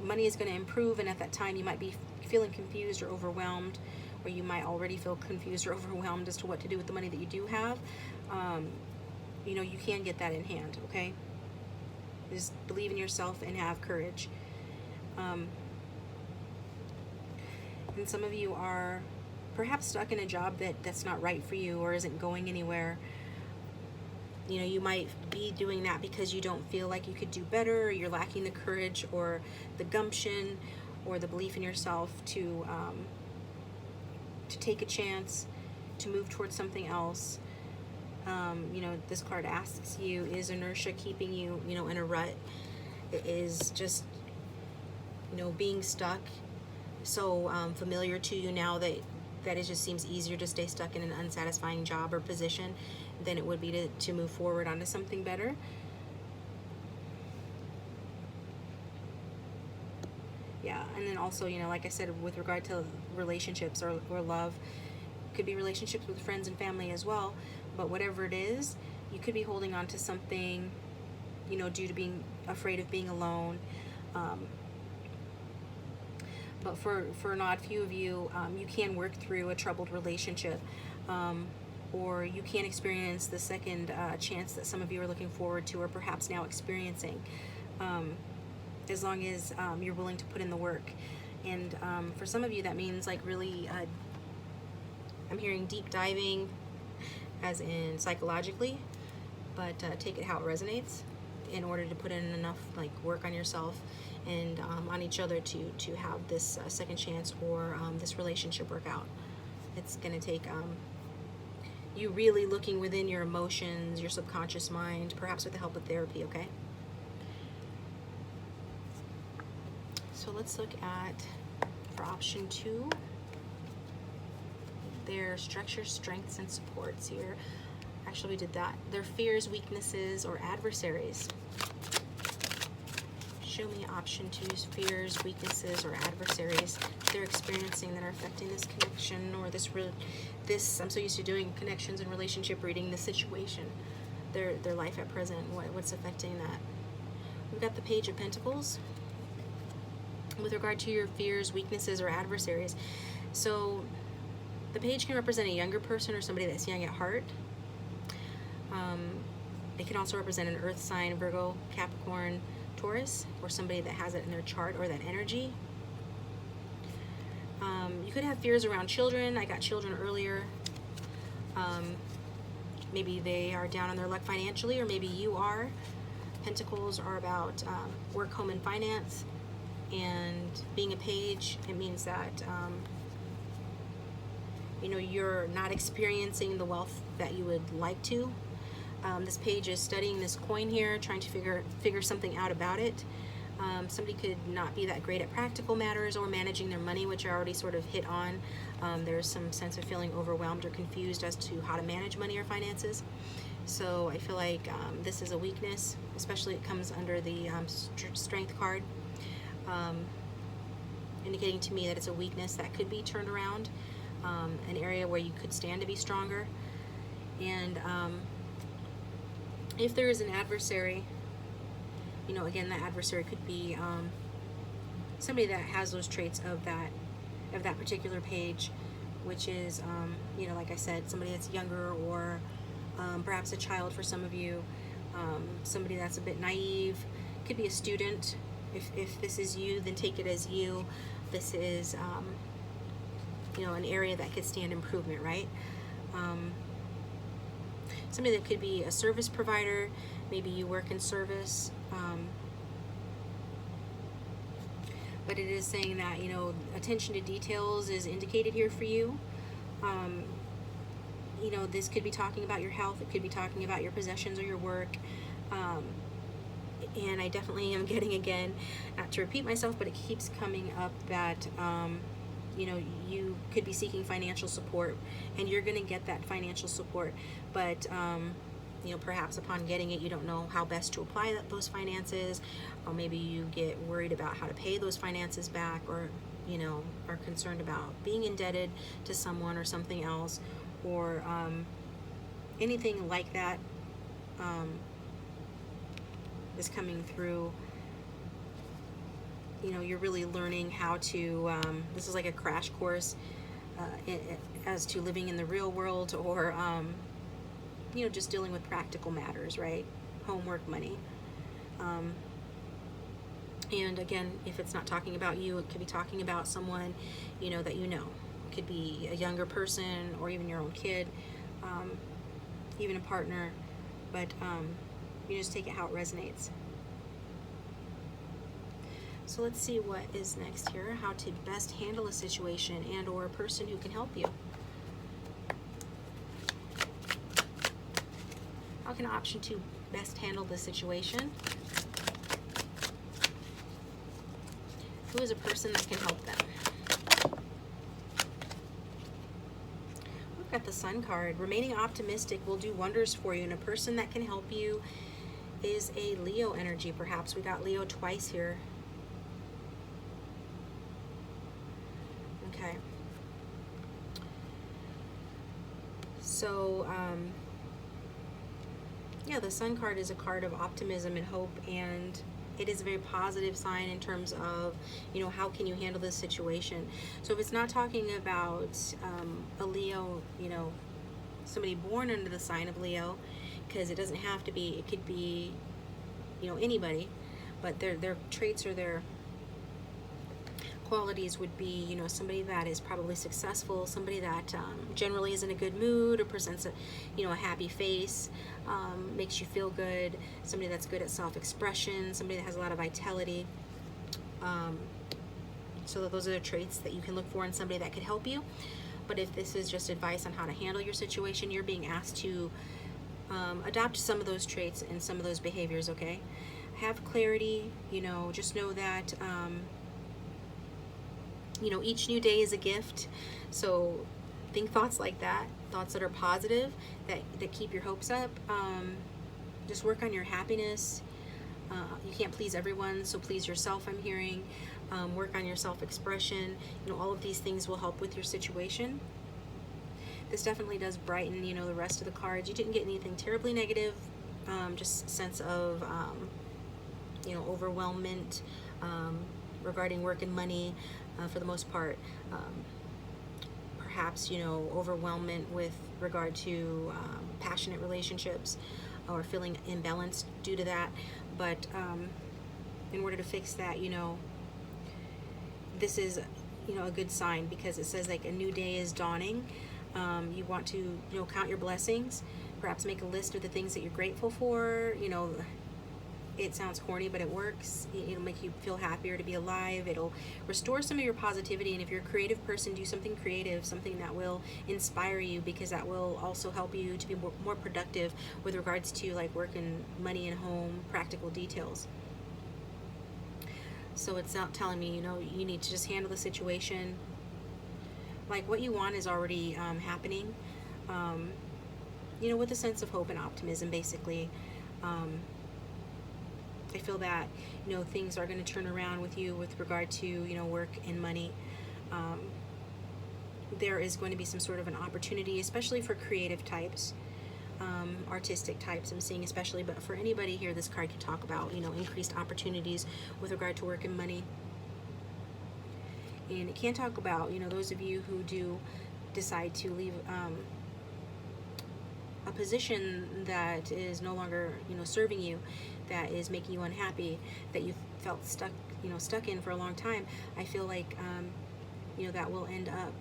Speaker 1: Money is going to improve, and at that time you might be feeling confused or overwhelmed, or you might already feel confused or overwhelmed as to what to do with the money that you do have. You can get that in hand, okay? Just believe in yourself and have courage. And some of you are perhaps stuck in a job that's not right for you or isn't going anywhere. You might be doing that because you don't feel like you could do better, or you're lacking the courage or the gumption or the belief in yourself to take a chance, to move towards something else. This card asks you, is inertia keeping you, in a rut? Is just, being stuck so familiar to you now that it just seems easier to stay stuck in an unsatisfying job or position than it would be to move forward onto something better? Yeah, and then also, like I said, with regard to relationships or love, could be relationships with friends and family as well, but whatever it is, you could be holding on to something, due to being afraid of being alone. But for an odd few of you, you can work through a troubled relationship, or you can experience the second chance that some of you are looking forward to, or perhaps now experiencing, as long as you're willing to put in the work. And for some of you, that means like really, I'm hearing deep diving, as in psychologically, but take it how it resonates, in order to put in enough like work on yourself and on each other to have this second chance or this relationship work out. It's going to take you really looking within your emotions, your subconscious mind, perhaps with the help of therapy, okay? So let's look at, for option 2, their structure, strengths, and supports here. Actually, we did that. Their fears, weaknesses, or adversaries. Show me option 2's fears, weaknesses, or adversaries they're experiencing that are affecting this connection or this. I'm so used to doing connections and relationship reading. The situation, their life at present. What's affecting that? We've got the Page of Pentacles with regard to your fears, weaknesses, or adversaries. So the page can represent a younger person or somebody that's young at heart. It can also represent an earth sign, Virgo, Capricorn, Taurus, or somebody that has it in their chart or that energy. You could have fears around children. I got children earlier. Maybe they are down on their luck financially, or maybe you are. Pentacles are about work, home, and finance. And being a page, it means that you know, you're not experiencing the wealth that you would like to. This page is studying this coin here, trying to figure something out about it. Somebody could not be that great at practical matters or managing their money, which I already sort of hit on. There's some sense of feeling overwhelmed or confused as to how to manage money or finances. So I feel like this is a weakness, especially it comes under the strength card, indicating to me that it's a weakness that could be turned around, an area where you could stand to be stronger. And if there is an adversary, you know, again, that adversary could be somebody that has those traits of that particular page, which is, you know, like I said, somebody that's younger, or perhaps a child for some of you, somebody that's a bit naive. Could be a student. If this is you, then take it as you. This is, you know, an area that could stand improvement, right? Somebody that could be a service provider. Maybe you work in service. But it is saying that, you know, attention to details is indicated here for you. You know, this could be talking about your health. It could be talking about your possessions or your work. And I definitely am getting, again, not to repeat myself, but it keeps coming up that, you know, you could be seeking financial support, and you're going to get that financial support. But, you know, perhaps upon getting it, you don't know how best to apply those finances, or maybe you get worried about how to pay those finances back, or, you know, are concerned about being indebted to someone or something else, or anything like that is coming through. You know, you're really learning how to, this is like a crash course as to living in the real world, or, you know, just dealing with practical matters, right? Homework, money. And again, if it's not talking about you, it could be talking about someone, you know, that you know. It could be a younger person, or even your own kid, even a partner. But you just take it how it resonates. So let's see what is next here. How to best handle a situation and or a person who can help you. How can option 2 best handle the situation? Who is a person that can help them? We've got the Sun card. Remaining optimistic will do wonders for you, and a person that can help you is a Leo energy, perhaps. We got Leo twice here. Okay. So, yeah, the Sun card is a card of optimism and hope, and it is a very positive sign in terms of, you know, how can you handle this situation. So if it's not talking about a Leo, you know, somebody born under the sign of Leo, because it doesn't have to be, it could be, you know, anybody, but their traits or their qualities would be, you know, somebody that is probably successful, somebody that generally is in a good mood or presents a, you know, a happy face, makes you feel good, somebody that's good at self-expression, somebody that has a lot of vitality. So those are the traits that you can look for in somebody that could help you. But if this is just advice on how to handle your situation, you're being asked to adopt some of those traits and some of those behaviors, okay? Have clarity, you know, just know that you know, each new day is a gift. So think thoughts like that, thoughts that are positive, that keep your hopes up. Just work on your happiness. You can't please everyone, so please yourself, I'm hearing. Work on your self-expression. You know, all of these things will help with your situation. This definitely does brighten, you know, the rest of the cards. You didn't get anything terribly negative, just sense of, you know, overwhelmment regarding work and money for the most part. Perhaps, you know, overwhelmment with regard to passionate relationships or feeling imbalanced due to that. But in order to fix that, you know, this is, you know, a good sign, because it says like a new day is dawning. You want to, you know, count your blessings, perhaps make a list of the things that you're grateful for. You know, it sounds corny, but it works. It'll make you feel happier to be alive. It'll restore some of your positivity. And if you're a creative person, do something creative, something that will inspire you, because that will also help you to be more productive with regards to like work and money and home, practical details. So it's not telling me, you know, you need to just handle the situation. Like what you want is already happening, you know, with a sense of hope and optimism, basically. I feel that, you know, things are going to turn around with you with regard to, you know, work and money. There is going to be some sort of an opportunity, especially for creative types, artistic types, I'm seeing especially, but for anybody here, this card can talk about, you know, increased opportunities with regard to work and money. And it can talk about, you know, those of you who do decide to leave a position that is no longer, you know, serving you, that is making you unhappy, that you felt stuck, you know, stuck in for a long time. I feel like, you know, that will end up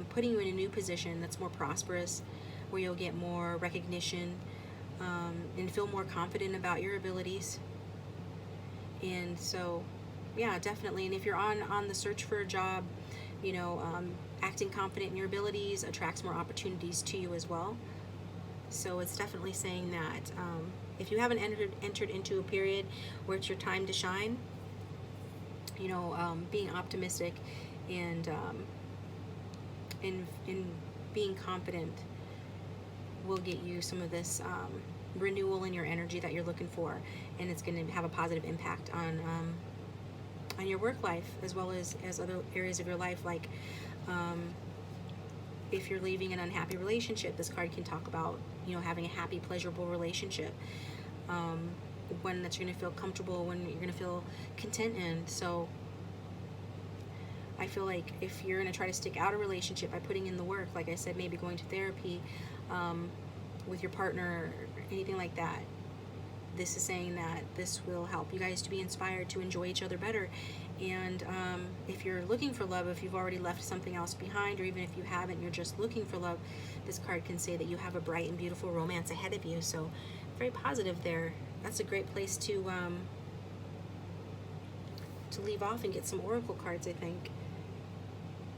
Speaker 1: putting you in a new position that's more prosperous, where you'll get more recognition and feel more confident about your abilities. And so, yeah, definitely. And if you're on the search for a job, you know, acting confident in your abilities attracts more opportunities to you as well. So it's definitely saying that if you haven't entered into a period where it's your time to shine, you know, being optimistic and being confident will get you some of this renewal in your energy that you're looking for, and it's going to have a positive impact on your work life as well as other areas of your life. Like if you're leaving an unhappy relationship, this card can talk about, you know, having a happy, pleasurable relationship, one that you're going to feel comfortable, when you're going to feel content in. So I feel like if you're going to try to stick out a relationship by putting in the work, like I said, maybe going to therapy with your partner or anything like that, this is saying that this will help you guys to be inspired to enjoy each other better. And if you're looking for love, if you've already left something else behind, or even if you haven't, you're just looking for love, this card can say that you have a bright and beautiful romance ahead of you. So very positive there. That's a great place to leave off and get some oracle cards, I think.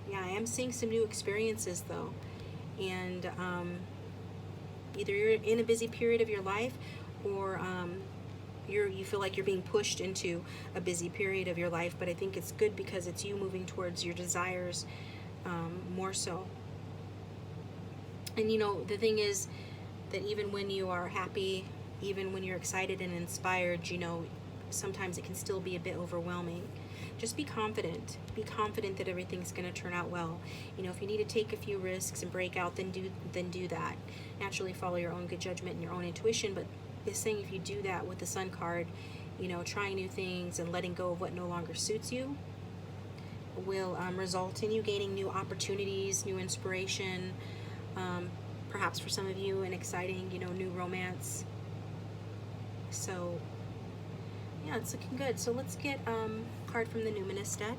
Speaker 1: Yeah, I am seeing some new experiences though, and either you're in a busy period of your life, or you feel like you're being pushed into a busy period of your life. But I think it's good because it's you moving towards your desires more so. And you know, the thing is that even when you are happy, even when you're excited and inspired, you know, sometimes it can still be a bit overwhelming. Just be confident. Be confident that everything's going to turn out well. You know, if you need to take a few risks and break out, then do that. Naturally follow your own good judgment and your own intuition, but it's saying if you do that with the Sun card, you know, trying new things and letting go of what no longer suits you will result in you gaining new opportunities, new inspiration, perhaps for some of you an exciting, you know, new romance. So yeah, it's looking good. So let's get a card from the Numinous deck.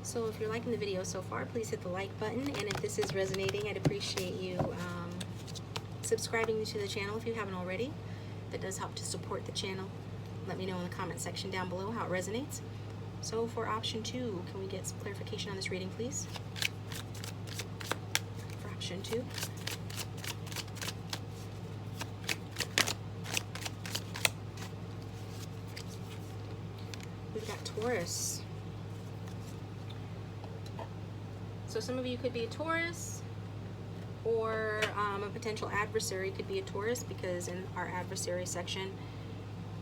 Speaker 1: So if you're liking the video so far, please hit the like button, and if this is resonating, I'd appreciate you subscribing to the channel if you haven't already. That does help to support the channel. Let me know in the comment section down below how it resonates. So for option 2, can we get some clarification on this reading, please? For option 2. We've got Taurus. So some of you could be a Taurus, or a potential adversary could be a Taurus, because in our adversary section,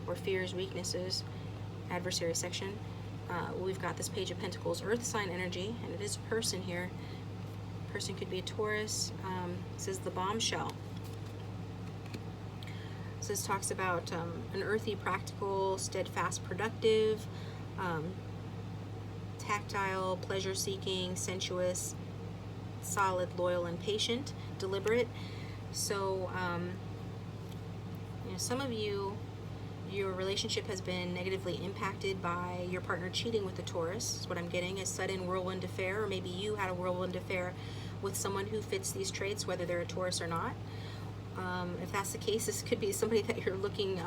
Speaker 1: or fears, weaknesses, adversary section, we've got this Page of Pentacles, earth sign energy, and it is a person here. Person could be a Taurus. It says the bombshell. So this talks about an earthy, practical, steadfast, productive, tactile, pleasure-seeking, sensuous, solid, loyal, and patient, deliberate. So, you know, some of you, your relationship has been negatively impacted by your partner cheating with a Taurus. That's what I'm getting, a sudden whirlwind affair, or maybe you had a whirlwind affair with someone who fits these traits, whether they're a Taurus or not. If that's the case, this could be somebody that you're looking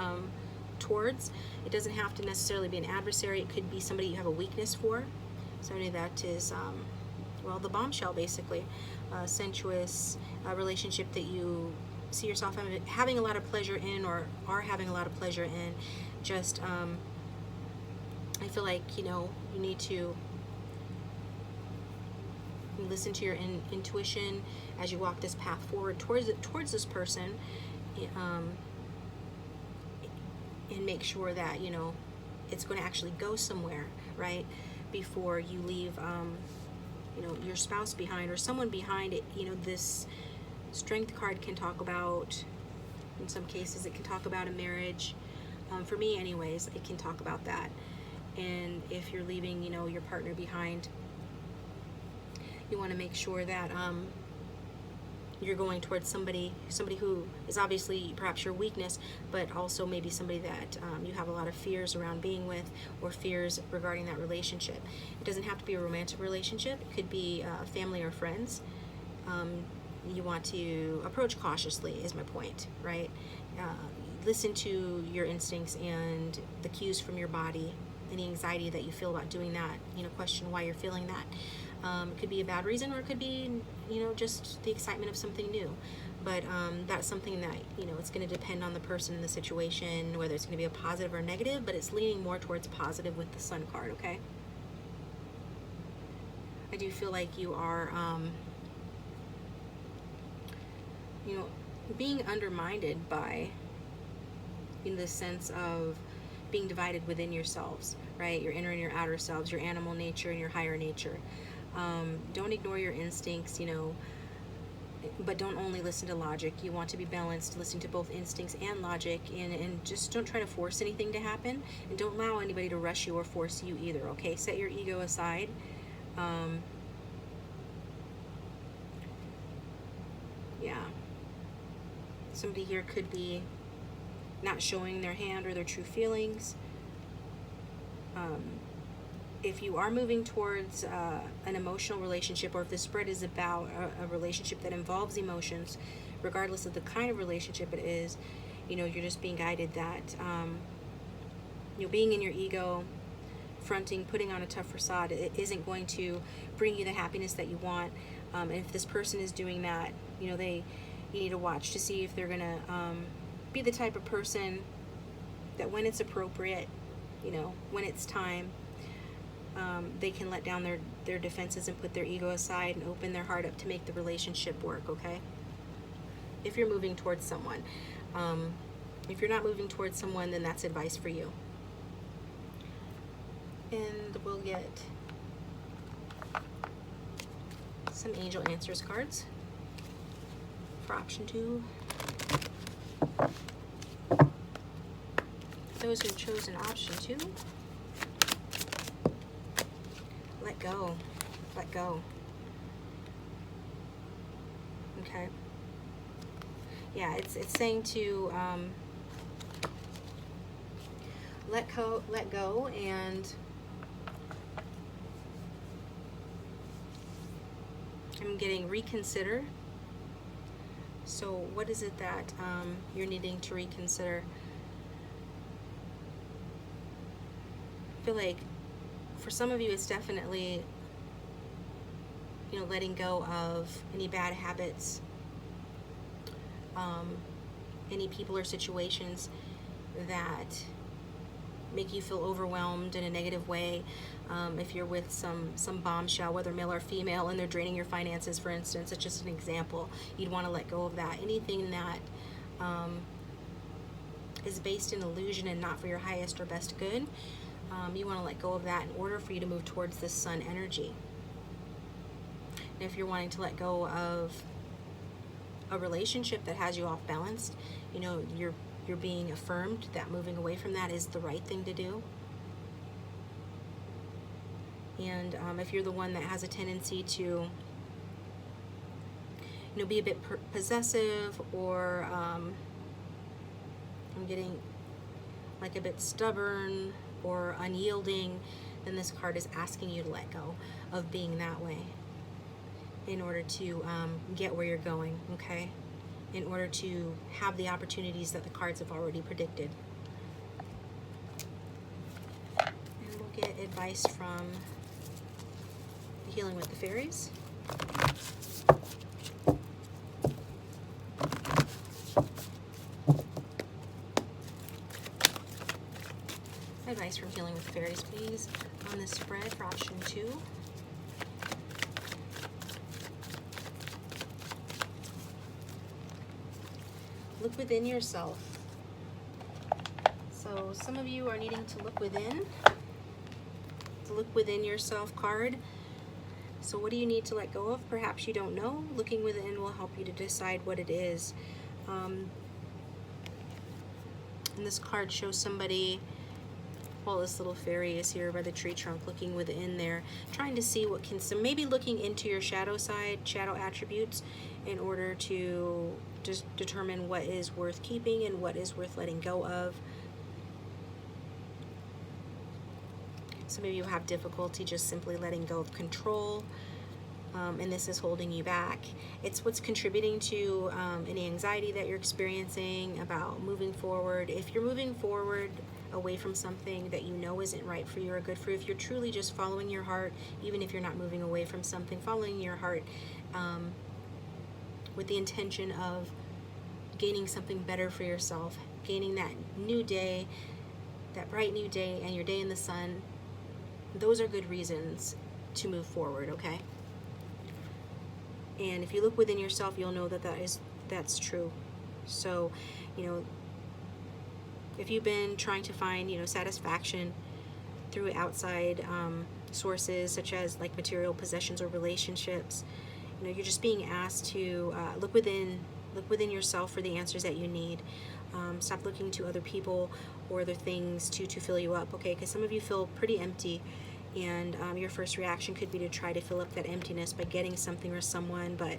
Speaker 1: towards. It doesn't have to necessarily be an adversary. It could be somebody you have a weakness for. Somebody that is, well, the bombshell, basically. Sensuous, a relationship that you see yourself having a lot of pleasure in, or are having a lot of pleasure in. Just, I feel like, you know, you need to listen to your intuition as you walk this path forward towards this person, and make sure that, you know, it's going to actually go somewhere, right, before you leave, you know, your spouse behind or someone behind. It, you know, this Strength card can talk about, in some cases, it can talk about a marriage. For me, anyways, it can talk about that. And if you're leaving, you know, your partner behind, you want to make sure that you're going towards somebody who is obviously perhaps your weakness, but also maybe somebody that you have a lot of fears around being with, or fears regarding that relationship. It doesn't have to be a romantic relationship. It could be family or friends. You want to approach cautiously, is my point, right? Listen to your instincts and the cues from your body. Any anxiety that you feel about doing that, you know, question why you're feeling that. It could be a bad reason, or it could be, you know, just the excitement of something new. But that's something that, you know, it's going to depend on the person and the situation, whether it's going to be a positive or negative, but it's leaning more towards positive with the Sun card, okay? I do feel like you are, you know, being undermined by, in the sense of being divided within yourselves, right? Your inner and your outer selves, your animal nature and your higher nature. Don't ignore your instincts, you know, but don't only listen to logic. You want to be balanced, listening to both instincts and logic, and just don't try to force anything to happen, and don't allow anybody to rush you or force you either, okay? Set your ego aside. Yeah. Somebody here could be not showing their hand or their true feelings. If you are moving towards an emotional relationship, or if the spread is about a relationship that involves emotions, regardless of the kind of relationship it is, you know, you're just being guided that, you know, being in your ego, fronting, putting on a tough facade, it isn't going to bring you the happiness that you want. And if this person is doing that, you know, you need to watch to see if they're gonna be the type of person that when it's appropriate, you know, when it's time, they can let down their defenses and put their ego aside and open their heart up to make the relationship work, okay? If you're moving towards someone. If you're not moving towards someone, then that's advice for you. And we'll get some angel answers cards for option 2. Those who've chosen option 2, let go. Let go. Okay. Yeah, it's saying to let go, and I'm getting reconsider. So what is it that you're needing to reconsider? I feel like for some of you it's definitely, you know, letting go of any bad habits, any people or situations that make you feel overwhelmed in a negative way. If you're with some bombshell, whether male or female, and they're draining your finances, for instance, it's just an example. You'd want to let go of that. Anything that is based in illusion and not for your highest or best good, you want to let go of that in order for you to move towards this sun energy. And if you're wanting to let go of a relationship that has you off balanced, you know, you're being affirmed that moving away from that is the right thing to do. And if you're the one that has a tendency to, you know, be a bit possessive, or I'm getting like a bit stubborn or unyielding, then this card is asking you to let go of being that way in order to get where you're going, okay? In order to have the opportunities that the cards have already predicted. And we'll get advice from Healing with the Fairies. Advice from Healing with the Fairies, please, on this spread for option 2. Look within yourself. So some of you are needing to look within. The Look Within Yourself card. So what do you need to let go of? Perhaps you don't know. Looking within will help you to decide what it is. And this card shows somebody, well, this little fairy is here by the tree trunk looking within there, trying to see what can, so maybe looking into your shadow side, shadow attributes, in order to just determine what is worth keeping and what is worth letting go of. Some of you have difficulty just simply letting go of control, and this is holding you back. It's what's contributing to any anxiety that you're experiencing about moving forward. If you're moving forward away from something that you know isn't right for you or good for you, if you're truly just following your heart, even if you're not moving away from something, following your heart with the intention of gaining something better for yourself, gaining that new day, that bright new day, and your day in the sun, those are good reasons to move forward, okay? And if you look within yourself, you'll know that that's true. So, you know, if you've been trying to find, you know, satisfaction through outside sources, such as like material possessions or relationships, you know, you're just being asked to look within yourself for the answers that you need. Stop looking to other people or other things to fill you up, okay? Because some of you feel pretty empty, and your first reaction could be to try to fill up that emptiness by getting something or someone, but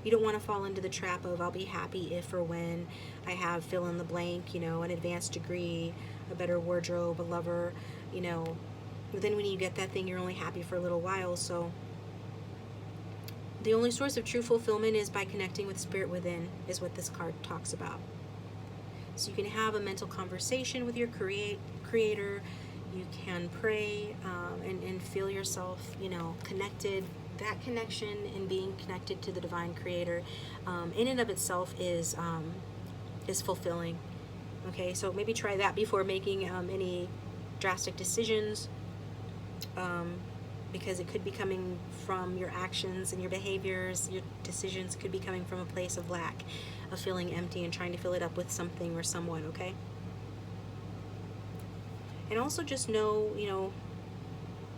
Speaker 1: you don't want to fall into the trap of I'll be happy if or when I have fill in the blank, you know, an advanced degree, a better wardrobe, a lover, you know. But then when you get that thing, you're only happy for a little while. So the only source of true fulfillment is by connecting with spirit within, is what this card talks about. So you can have a mental conversation with your creator. You can pray and feel yourself, you know, connected. That connection and being connected to the divine creator in and of itself is fulfilling. Okay, so maybe try that before making any drastic decisions, because it could be coming from your actions and your behaviors. Your decisions could be coming from a place of lack, of feeling empty and trying to fill it up with something or someone, okay? And also just know, you know,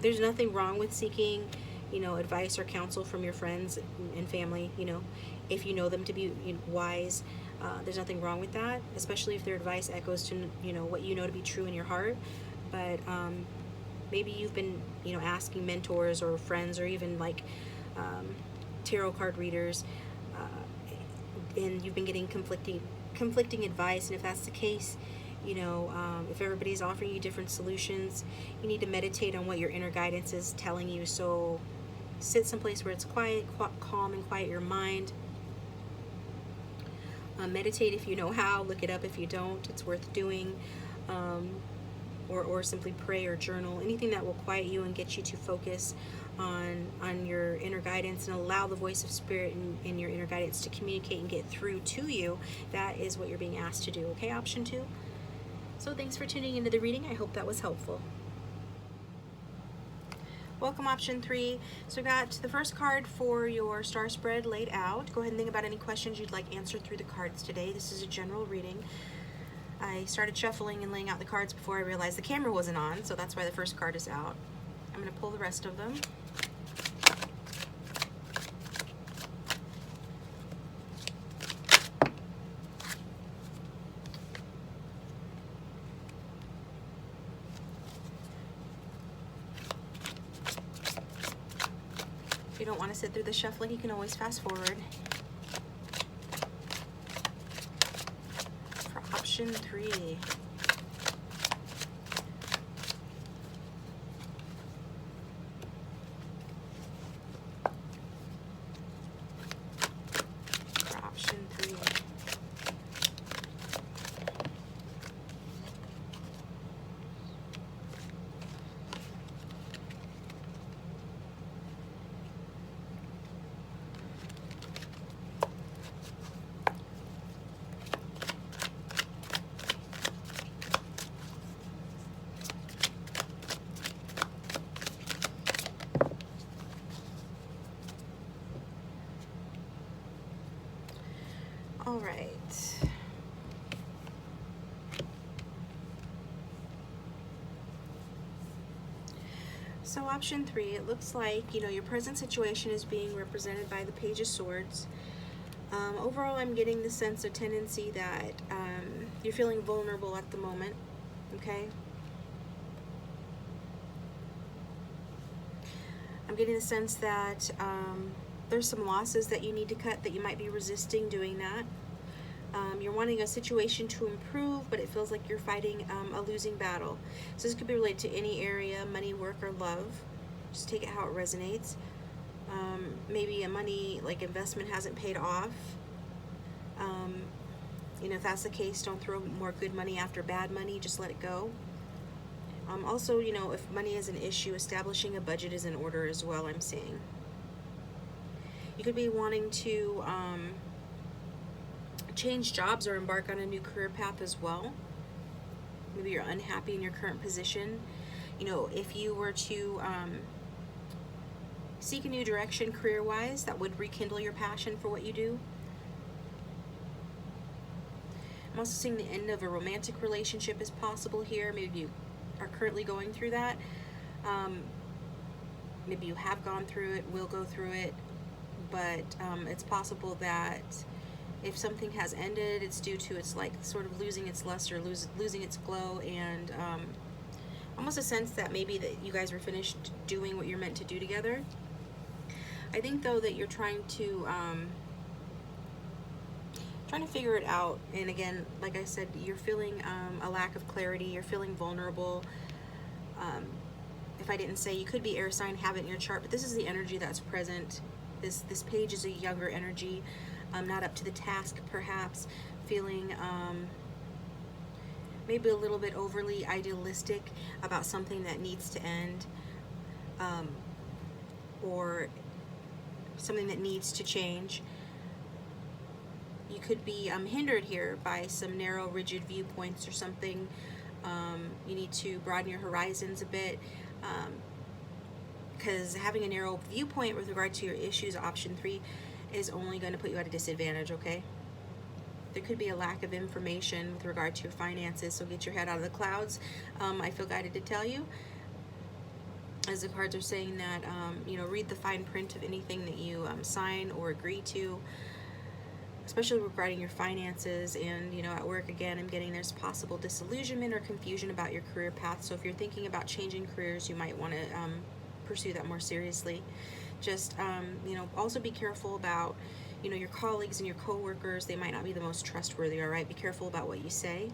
Speaker 1: there's nothing wrong with seeking, you know, advice or counsel from your friends and family, you know, if you know them to be, you know, wise. There's nothing wrong with that, especially if their advice echoes to, you know, what you know to be true in your heart. But maybe you've been, you know, asking mentors or friends or even like tarot card readers, and you've been getting conflicting advice. And if that's the case, you know, if everybody's offering you different solutions, you need to meditate on what your inner guidance is telling you. So sit someplace where it's quiet, calm, and quiet your mind. Meditate if you know how. Look it up if you don't. It's worth doing. Or simply pray or journal. Anything that will quiet you and get you to focus on your inner guidance and allow the voice of spirit and your inner guidance to communicate and get through to you. That is what you're being asked to do. Okay, option 2. So thanks for tuning into the reading. I hope that was helpful. Welcome, option 3. So we got the first card for your star spread laid out. Go ahead and think about any questions you'd like answered through the cards today. This is a general reading. I started shuffling and laying out the cards before I realized the camera wasn't on, so that's why the first card is out. I'm going to pull the rest of them. If you don't want to sit through the shuffling, you can always fast forward. For option 3. For option 3. All right. So option 3, it looks like, your present situation is being represented by the Page of Swords. Overall, I'm getting the sense of tendency that you're feeling vulnerable at the moment, okay? I'm getting the sense that there's some losses that you need to cut, that you might be resisting doing that. You're wanting a situation to improve, but it feels like you're fighting a losing battle. So this could be related to any area, money, work, or love. Just take it how it resonates. Maybe a money, investment hasn't paid off. If that's the case, don't throw more good money after bad money. Just let it go. Also, if money is an issue, establishing a budget is in order as well, I'm seeing. You could be wanting to change jobs or embark on a new career path as well. Maybe you're unhappy in your current position. If you were to seek a new direction career-wise, that would rekindle your passion for what you do. I'm also seeing the end of a romantic relationship is possible here. Maybe you are currently going through that. Maybe you have gone through it, will go through it, but it's possible that if something has ended, it's due to its sort of losing its luster, losing its glow, and almost a sense that maybe that you guys were finished doing what you're meant to do together. I think though that you're trying to figure it out, and again, like I said, you're feeling a lack of clarity, you're feeling vulnerable. If I didn't say, you could be air sign, have it in your chart, but this is the energy that's present. This page is a younger energy, not up to the task perhaps, feeling maybe a little bit overly idealistic about something that needs to end, or something that needs to change. You could be hindered here by some narrow, rigid viewpoints or something. You need to broaden your horizons a bit, because having a narrow viewpoint with regard to your issues, option 3, is only going to put you at a disadvantage, okay? There could be a lack of information with regard to your finances, so get your head out of the clouds. I feel guided to tell you, as the cards are saying, that read the fine print of anything that you sign or agree to, especially regarding your finances. And at work, again, I'm getting there's possible disillusionment or confusion about your career path. So if you're thinking about changing careers, you might want to pursue that more seriously. Just also be careful about your colleagues and your co-workers. They might not be the most trustworthy. All right, be careful about what you say.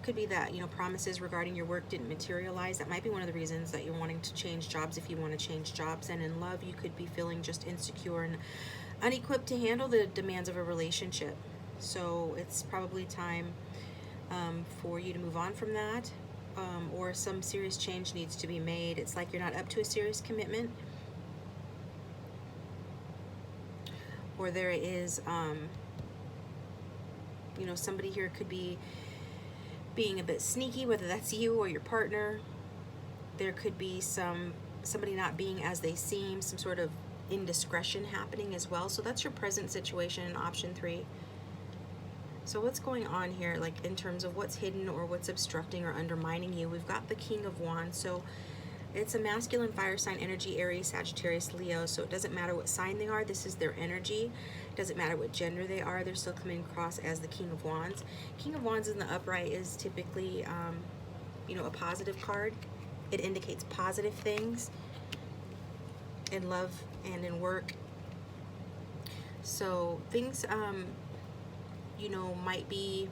Speaker 1: Could be that promises regarding your work didn't materialize. That might be one of the reasons that you're wanting to change jobs, if you want to change jobs. And in love, you could be feeling just insecure and unequipped to handle the demands of a relationship. So it's probably time for you to move on from that, or some serious change needs to be made. It's like you're not up to a serious commitment, or there is somebody here could be being a bit sneaky, whether that's you or your partner. There could be somebody not being as they seem, some sort of indiscretion happening as well. So that's your present situation in option 3. So what's going on here, like in terms of what's hidden or what's obstructing or undermining you? We've got the King of Wands. So it's a masculine fire sign energy, Aries, Sagittarius, Leo. So it doesn't matter what sign they are, this is their energy. It doesn't matter what gender they are, they're still coming across as the King of Wands. King of Wands in the upright is typically, a positive card. It indicates positive things in love and in work. So things, might be,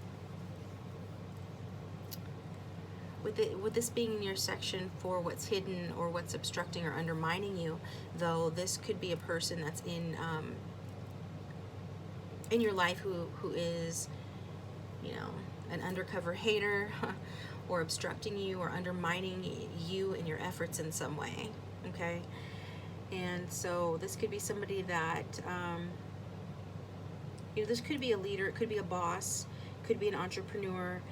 Speaker 1: with this being in your section for what's hidden or what's obstructing or undermining you, though, this could be a person that's in your life who is, an undercover hater or obstructing you or undermining you and your efforts in some way, okay? And so this could be somebody that, this could be a leader, it could be a boss, could be an entrepreneur.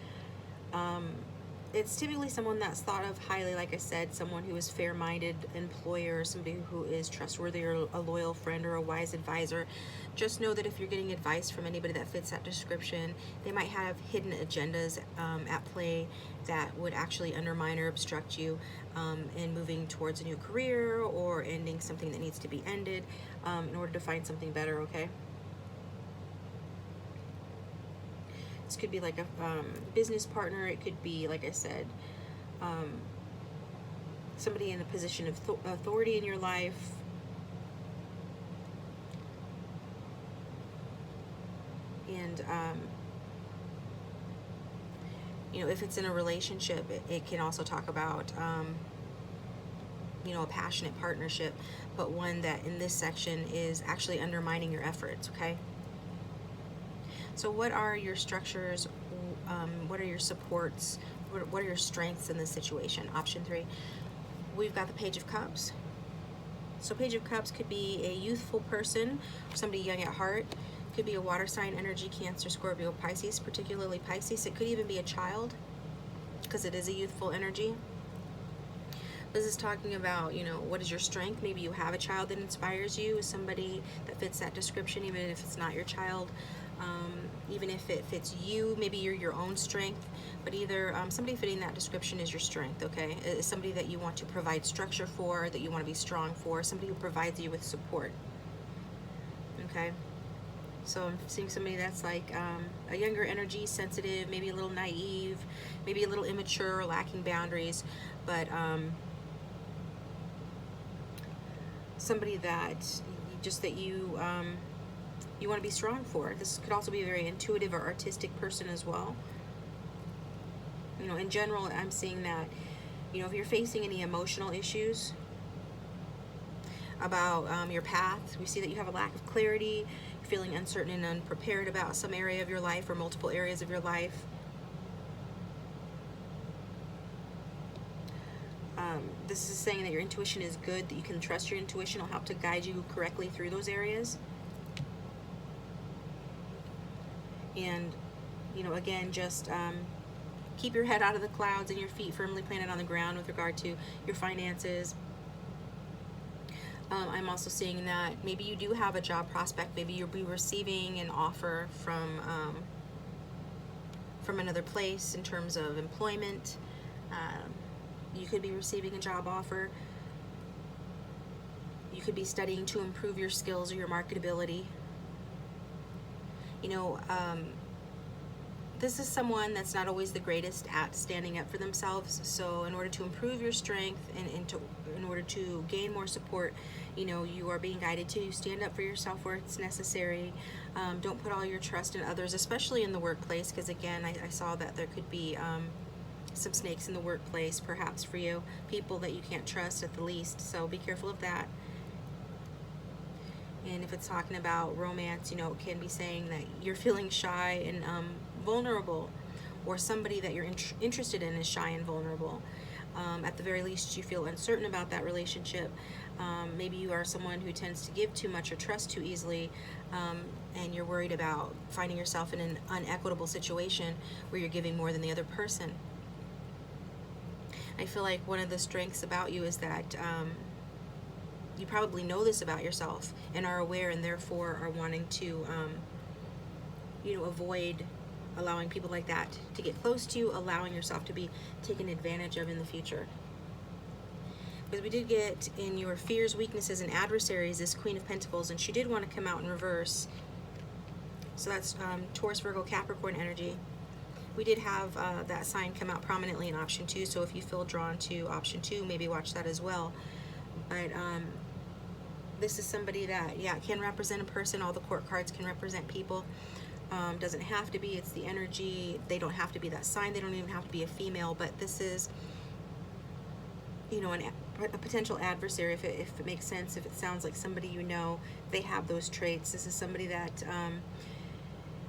Speaker 1: It's typically someone that's thought of highly, like I said, someone who is fair-minded employer, somebody who is trustworthy or a loyal friend or a wise advisor. Just know that if you're getting advice from anybody that fits that description, they might have hidden agendas at play that would actually undermine or obstruct you in moving towards a new career or ending something that needs to be ended in order to find something better, okay? This could be like a business partner. It could be, like I said, somebody in a position of authority in your life. And, if it's in a relationship, it can also talk about, a passionate partnership, but one that in this section is actually undermining your efforts, okay? So what are your structures? What are your supports? What are your strengths in this situation? Option 3. We've got the Page of Cups. So Page of Cups could be a youthful person, somebody young at heart. Could be a water sign energy, Cancer, Scorpio, Pisces, particularly Pisces. It could even be a child because it is a youthful energy. This is talking about, what is your strength? Maybe you have a child that inspires you, somebody that fits that description, even if it's not your child. Even if it fits you, maybe you're your own strength, but either somebody fitting that description is your strength, okay? It's somebody that you want to provide structure for, that you want to be strong for, somebody who provides you with support, okay? So I'm seeing somebody that's like a younger energy, sensitive, maybe a little naive, maybe a little immature, lacking boundaries, but somebody that you want to be strong for. This could also be a very intuitive or artistic person as well. In general, I'm seeing that, if you're facing any emotional issues about your path, we see that you have a lack of clarity, you're feeling uncertain and unprepared about some area of your life or multiple areas of your life. This is saying that your intuition is good, that you can trust your intuition. Will help to guide you correctly through those areas. And, again, just keep your head out of the clouds and your feet firmly planted on the ground with regard to your finances. I'm also seeing that maybe you do have a job prospect. Maybe you'll be receiving an offer from another place in terms of employment. You could be receiving a job offer. You could be studying to improve your skills or your marketability. This is someone that's not always the greatest at standing up for themselves. So in order to improve your strength and in order to gain more support, you are being guided to stand up for yourself where it's necessary. Don't put all your trust in others, especially in the workplace, because again, I saw that there could be some snakes in the workplace, perhaps for you, people that you can't trust at the least. So be careful of that. And if it's talking about romance, it can be saying that you're feeling shy and vulnerable, or somebody that you're interested in is shy and vulnerable. At the very least, you feel uncertain about that relationship. Maybe you are someone who tends to give too much or trust too easily, and you're worried about finding yourself in an unequitable situation where you're giving more than the other person. I feel like one of the strengths about you is that you probably know this about yourself and are aware, and therefore are wanting to avoid allowing people like that to get close to you, allowing yourself to be taken advantage of in the future. Because we did get in your fears, weaknesses, and adversaries this Queen of Pentacles, and she did want to come out in reverse. So that's Taurus, Virgo, Capricorn energy. We did have that sign come out prominently in option 2, so if you feel drawn to option 2, maybe watch that as well. But this is somebody that, yeah, can represent a person. All the court cards can represent people. Doesn't have to be. It's the energy. They don't have to be that sign. They don't even have to be a female, but this is, a potential adversary, if it makes sense, if it sounds like somebody they have those traits. This is somebody that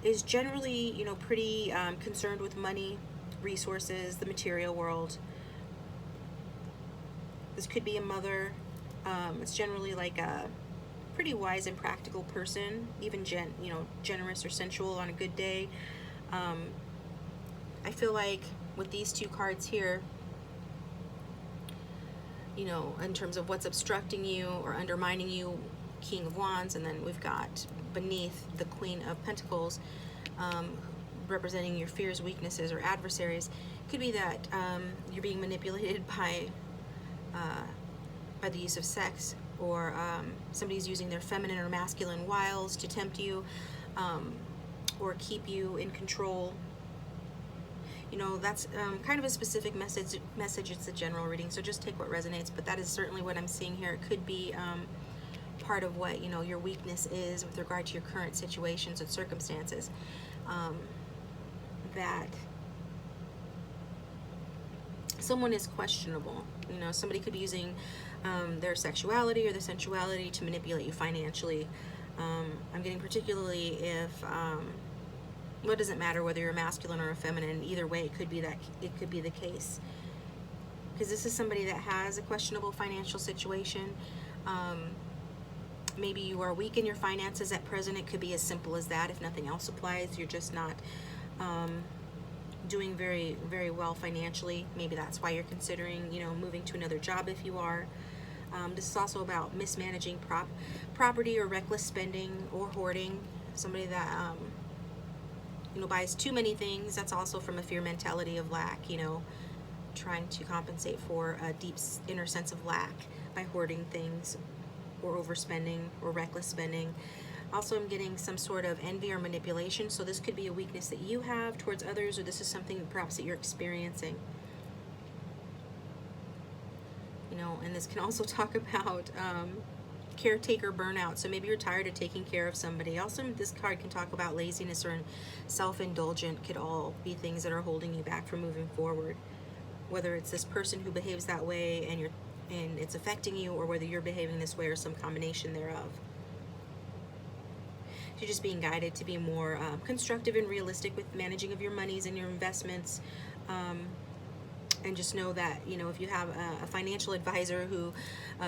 Speaker 1: is generally, pretty concerned with money, resources, the material world. This could be a mother. It's generally like a pretty wise and practical person, even generous or sensual on a good day. I feel like with these two cards here, in terms of what's obstructing you or undermining you, King of Wands, and then we've got beneath the Queen of Pentacles, representing your fears, weaknesses, or adversaries. Could be that you're being manipulated by the use of sex, or somebody's using their feminine or masculine wiles to tempt you, or keep you in control. That's kind of a specific message. It's a general reading, so just take what resonates, but that is certainly what I'm seeing here. It could be part of what your weakness is with regard to your current situations and circumstances. That someone is questionable. Somebody could be using their sexuality or their sensuality to manipulate you financially. I'm getting particularly if well, it doesn't matter whether you're a masculine or a feminine. Either way, it could be the case. Because this is somebody that has a questionable financial situation. Maybe you are weak in your finances at present. It could be as simple as that. If nothing else applies, you're just not doing very, very well financially. Maybe that's why you're considering, moving to another job if you are. This is also about mismanaging property or reckless spending or hoarding. Somebody that buys too many things. That's also from a fear mentality of lack, trying to compensate for a deep inner sense of lack by hoarding things or overspending or reckless spending. Also, I'm getting some sort of envy or manipulation, so this could be a weakness that you have towards others, or this is something perhaps that you're experiencing. And this can also talk about caretaker burnout. So maybe you're tired of taking care of somebody. Also, this card can talk about laziness or self-indulgent. Could all be things that are holding you back from moving forward. Whether it's this person who behaves that way and it's affecting you, or whether you're behaving this way, or some combination thereof. So you're just being guided to be more constructive and realistic with managing of your monies and your investments. And just know that, if you have a financial advisor who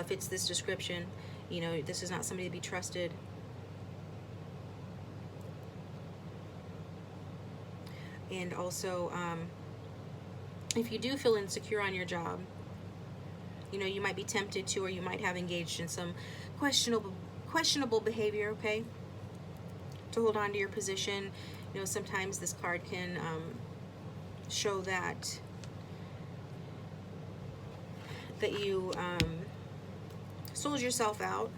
Speaker 1: fits this description, this is not somebody to be trusted. And also, if you do feel insecure on your job, you might be tempted to, or you might have engaged in some questionable behavior, okay, to hold on to your position. Sometimes this card can show that you sold yourself out,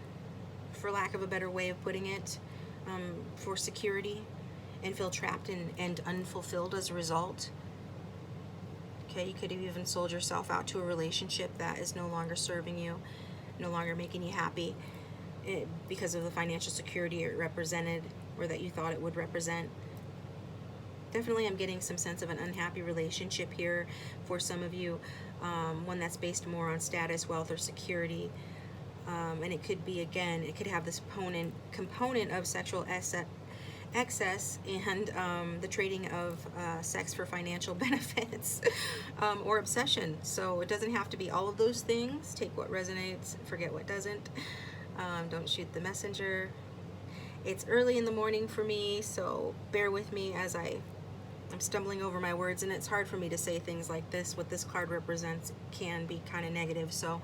Speaker 1: for lack of a better way of putting it, for security, and feel trapped and unfulfilled as a result. Okay, you could have even sold yourself out to a relationship that is no longer serving you, no longer making you happy, because of the financial security it represented, or that you thought it would represent. Definitely I'm getting some sense of an unhappy relationship here for some of you, one that's based more on status, wealth, or security. And it could be, again, it could have this component of sexual excess and the trading of sex for financial benefits or obsession. So it doesn't have to be all of those things. Take what resonates, forget what doesn't. Don't shoot the messenger. It's early in the morning for me, so bear with me as I'm stumbling over my words, and it's hard for me to say things like this. What this card represents can be kind of negative, so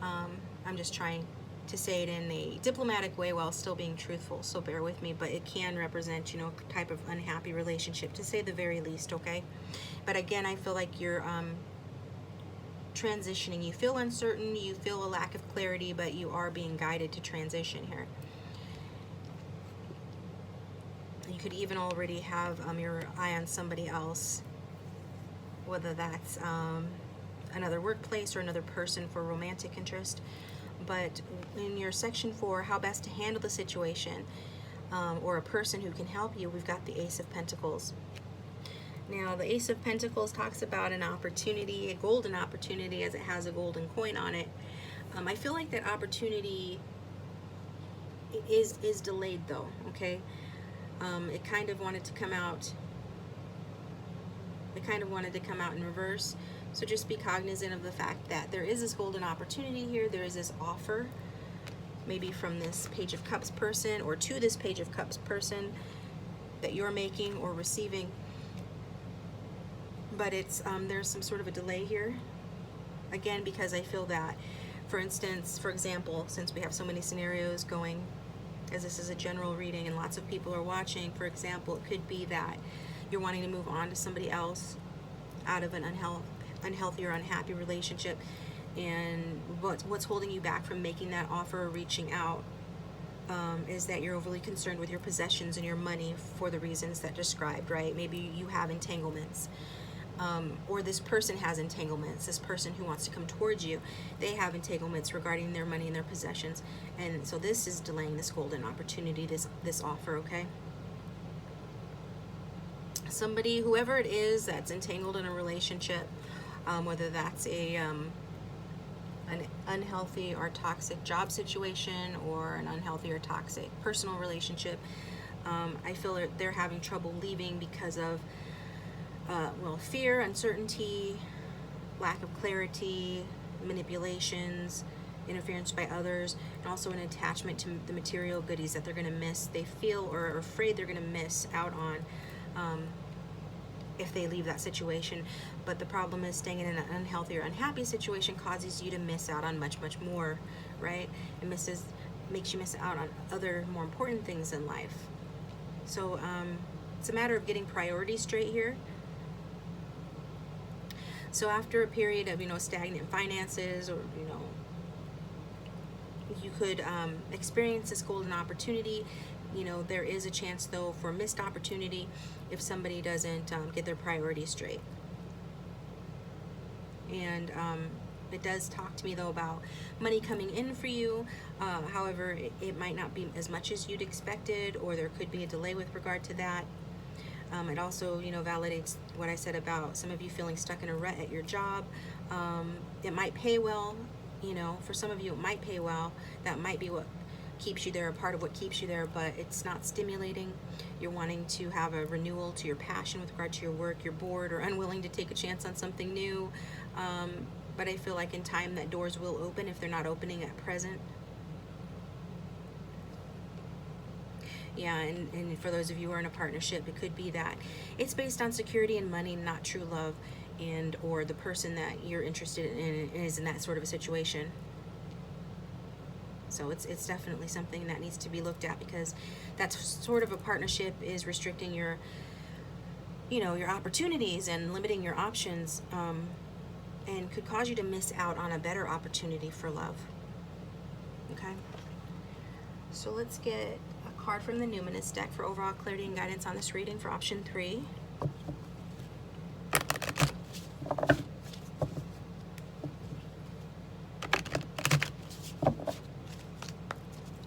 Speaker 1: I'm just trying to say it in a diplomatic way while still being truthful, so bear with me. But it can represent, you know, a type of unhappy relationship, to say the very least, okay? But again, I feel like you're transitioning. You feel uncertain, you feel a lack of clarity, but you are being guided to transition here. You could even already have your eye on somebody else, whether that's another workplace or another person for romantic interest. But in your section 4, how best to handle the situation, or a person who can help you, we've got the Ace of Pentacles. Now, the Ace of Pentacles talks about an opportunity, a golden opportunity, as it has a golden coin on it. I feel like that opportunity is delayed, though, okay? It kind of wanted to come out. It kind of wanted to come out in reverse. So just be cognizant of the fact that there is this golden opportunity here. There is this offer, maybe from this Page of Cups person or to this Page of Cups person that you're making or receiving. But it's there's some sort of a delay here. Again, because I feel that, for instance, for example, since we have so many scenarios going, as this is a general reading and lots of people are watching, for example, it could be that you're wanting to move on to somebody else out of an unhealthy or unhappy relationship, and what's holding you back from making that offer or reaching out is that you're overly concerned with your possessions and your money for the reasons that described, right? Maybe you have entanglements, or this person has entanglements. This person who wants to come towards you, they have entanglements regarding their money and their possessions, and so this is delaying this golden opportunity, this offer, okay? Somebody, whoever it is that's entangled in a relationship, whether that's an unhealthy or toxic job situation or an unhealthy or toxic personal relationship, I feel they're having trouble leaving because of well, fear, uncertainty, lack of clarity, manipulations, interference by others, and also an attachment to the material goodies that they're going to miss. They feel or are afraid they're going to miss out on if they leave that situation. But the problem is, staying in an unhealthy or unhappy situation causes you to miss out on much more, right? It makes you miss out on other more important things in life. So it's a matter of getting priorities straight here. So after a period of, you know, stagnant finances, or, you know, you could experience this golden opportunity. You know, there is a chance, though, for missed opportunity if somebody doesn't get their priorities straight. And it does talk to me, though, about money coming in for you. However, it might not be as much as you'd expected, or there could be a delay with regard to that. It also, you know, validates what I said about some of you feeling stuck in a rut at your job. It might pay well, you know, for some of you it might pay well. That might be what keeps you there, a part of what keeps you there, but it's not stimulating. You're wanting to have a renewal to your passion with regard to your work. You're bored or unwilling to take a chance on something new. But I feel like in time that doors will open if they're not opening at present. Yeah, and for those of you who are in a partnership, it could be that it's based on security and money, not true love, and or the person that you're interested in is in that sort of a situation. So it's definitely something that needs to be looked at, because that sort of a partnership is restricting your, you know, your opportunities and limiting your options, and could cause you to miss out on a better opportunity for love. Okay, so let's get a card from the Numinous deck for overall clarity and guidance on this reading for option 3.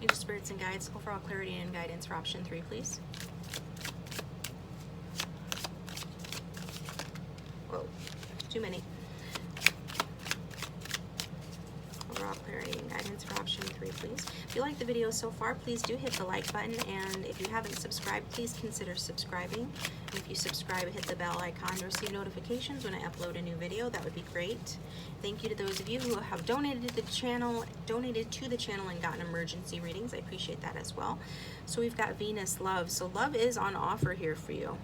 Speaker 1: Angel spirits and guides, overall clarity and guidance for option 3, please. Whoa, too many. Overall clarity and guidance comments for option 3, please. If you like the video so far, please do hit the like button, and if you haven't subscribed, please consider subscribing. And if you subscribe, hit the bell icon to receive notifications when I upload a new video. That would be great. Thank you to those of you who have donated to the channel and gotten emergency readings. I appreciate that as well. So we've got Venus love. So love is on offer here for you.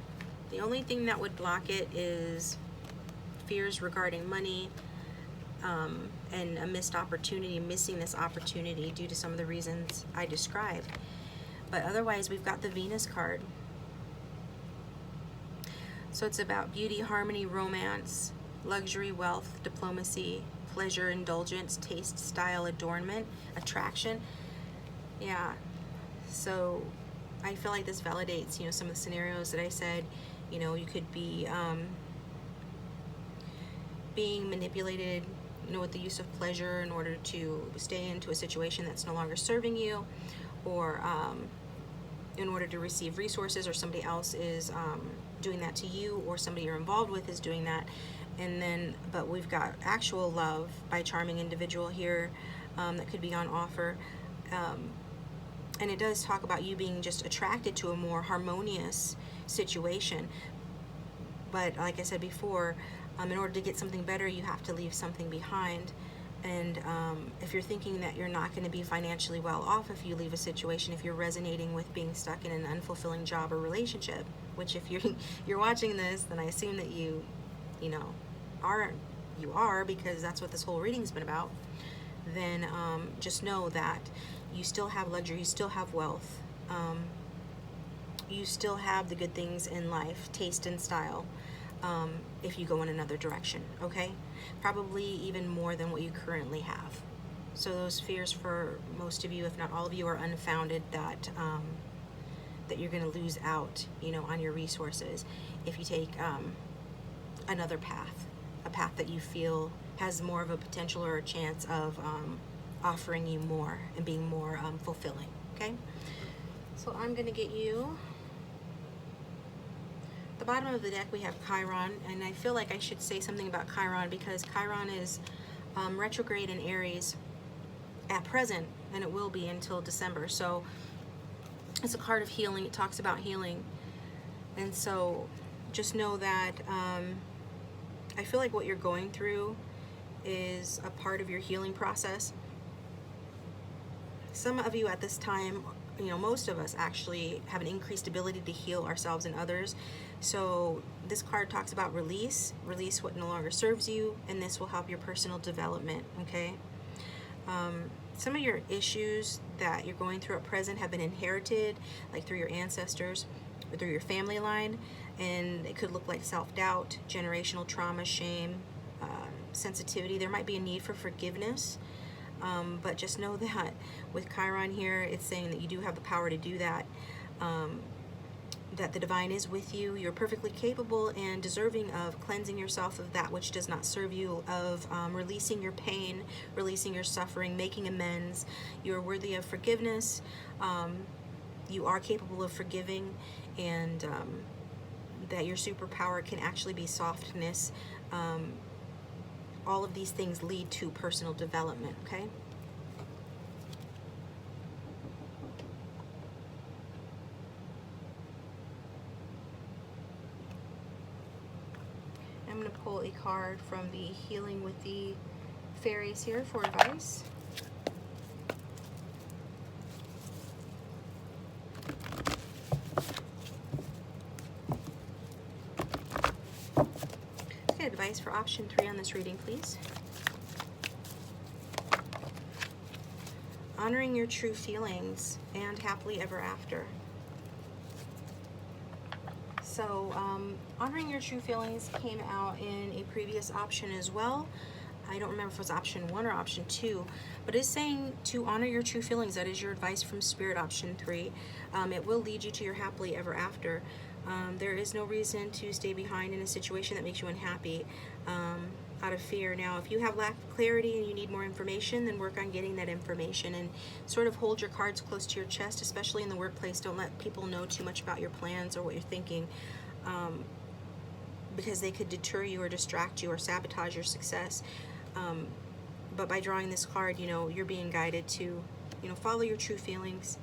Speaker 1: The only thing that would block it is fears regarding money, and a missed opportunity, missing this opportunity due to some of the reasons I described. But otherwise, we've got the Venus card. So it's about beauty, harmony, romance, luxury, wealth, diplomacy, pleasure, indulgence, taste, style, adornment, attraction. Yeah. So I feel like this validates, some of the scenarios that I said. You could be being manipulated, with the use of pleasure in order to stay into a situation that's no longer serving you, or in order to receive resources, or somebody else is doing that to you, or somebody you're involved with is doing that. And then, but we've got actual love by a charming individual here that could be on offer. And it does talk about you being just attracted to a more harmonious situation. But like I said before, in order to get something better, you have to leave something behind. And if you're thinking that you're not going to be financially well off if you leave a situation, if you're resonating with being stuck in an unfulfilling job or relationship, which if you're watching this, then I assume that you are, because that's what this whole reading's been about. Then just know that you still have luxury, you still have wealth, you still have the good things in life, taste and style. If you go in another direction, okay? Probably even more than what you currently have. So those fears for most of you, if not all of you, are unfounded, that that you're going to lose out, on your resources if you take another path, a path that you feel has more of a potential or a chance of offering you more and being more fulfilling, okay? So I'm going to get you the bottom of the deck. We have Chiron, and I feel like I should say something about Chiron because Chiron is retrograde in Aries at present, and it will be until December. So it's a card of healing. It talks about healing, and so just know that I feel like what you're going through is a part of your healing process. Some of you at this time, most of us actually have an increased ability to heal ourselves and others. So this card talks about release what no longer serves you, and this will help your personal development, okay? Some of your issues that you're going through at present have been inherited, like through your ancestors or through your family line, and it could look like self-doubt, generational trauma, shame, sensitivity. There might be a need for forgiveness. But just know that with Chiron here, it's saying that you do have the power to do that, that the divine is with you. You're perfectly capable and deserving of cleansing yourself of that which does not serve you, of releasing your pain, releasing your suffering, making amends. You're worthy of forgiveness. You are capable of forgiving, and that your superpower can actually be softness. All of these things lead to personal development, okay? I'm going to pull a card from the Healing with the Fairies here for advice. Okay, advice for option 3 on this reading, please. Honoring your true feelings and happily ever after. So, honoring your true feelings came out in a previous option as well. I don't remember if it was option 1 or option 2, but it's saying to honor your true feelings. That is your advice from Spirit, option 3. It will lead you to your happily ever after. There is no reason to stay behind in a situation that makes you unhappy out of fear. Now, if you have lack of clarity and you need more information, then work on getting that information and sort of hold your cards close to your chest, especially in the workplace. Don't let people know too much about your plans or what you're thinking, because they could deter you or distract you or sabotage your success. But by drawing this card, you know, you're being guided to, you know, follow your true feelings.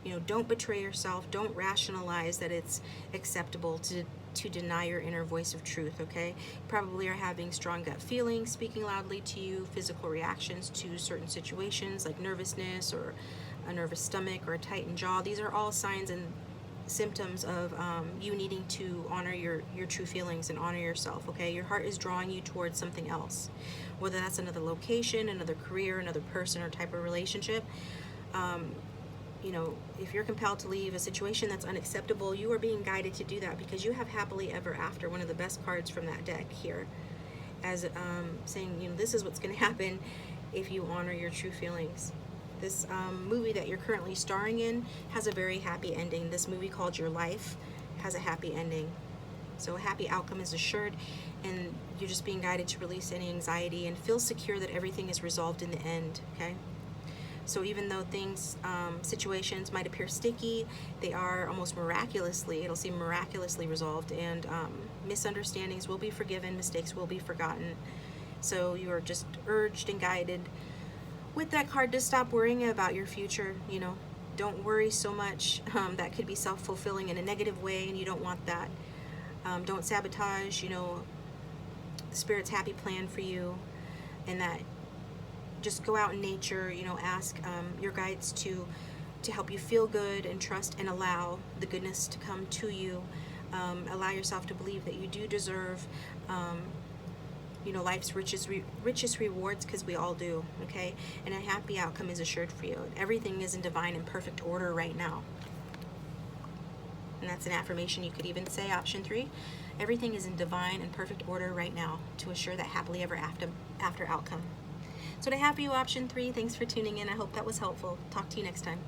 Speaker 1: You know, don't betray yourself. Don't rationalize that it's acceptable to deny your inner voice of truth, okay? You probably are having strong gut feelings speaking loudly to you, physical reactions to certain situations like nervousness or a nervous stomach or a tightened jaw. These are all signs and symptoms of you needing to honor your true feelings and honor yourself, okay? Your heart is drawing you towards something else, whether that's another location, another career, another person or type of relationship. You know, if you're compelled to leave a situation that's unacceptable, you are being guided to do that because you have happily ever after, one of the best cards from that deck here, as saying, you know, this is what's going to happen if you honor your true feelings. This movie that you're currently starring in has a very happy ending. This movie called Your Life has a happy ending. So a happy outcome is assured, and you're just being guided to release any anxiety and feel secure that everything is resolved in the end, okay? So even though things, situations might appear sticky, they are almost miraculously, it'll seem miraculously resolved, and misunderstandings will be forgiven, mistakes will be forgotten. So you are just urged and guided with that card to stop worrying about your future. You know, don't worry so much. That could be self-fulfilling in a negative way, and you don't want that. Don't sabotage, you know, the Spirit's happy plan for you, and that just go out in nature, you know, ask your guides to help you feel good and trust and allow the goodness to come to you. Allow yourself to believe that you do deserve you know, life's richest rewards, because we all do, okay? And a happy outcome is assured for you. Everything is in divine and perfect order right now. And that's an affirmation you could even say, option 3. Everything is in divine and perfect order right now to assure that happily ever after outcome. So to have you, option 3, thanks for tuning in. I hope that was helpful. Talk to you next time.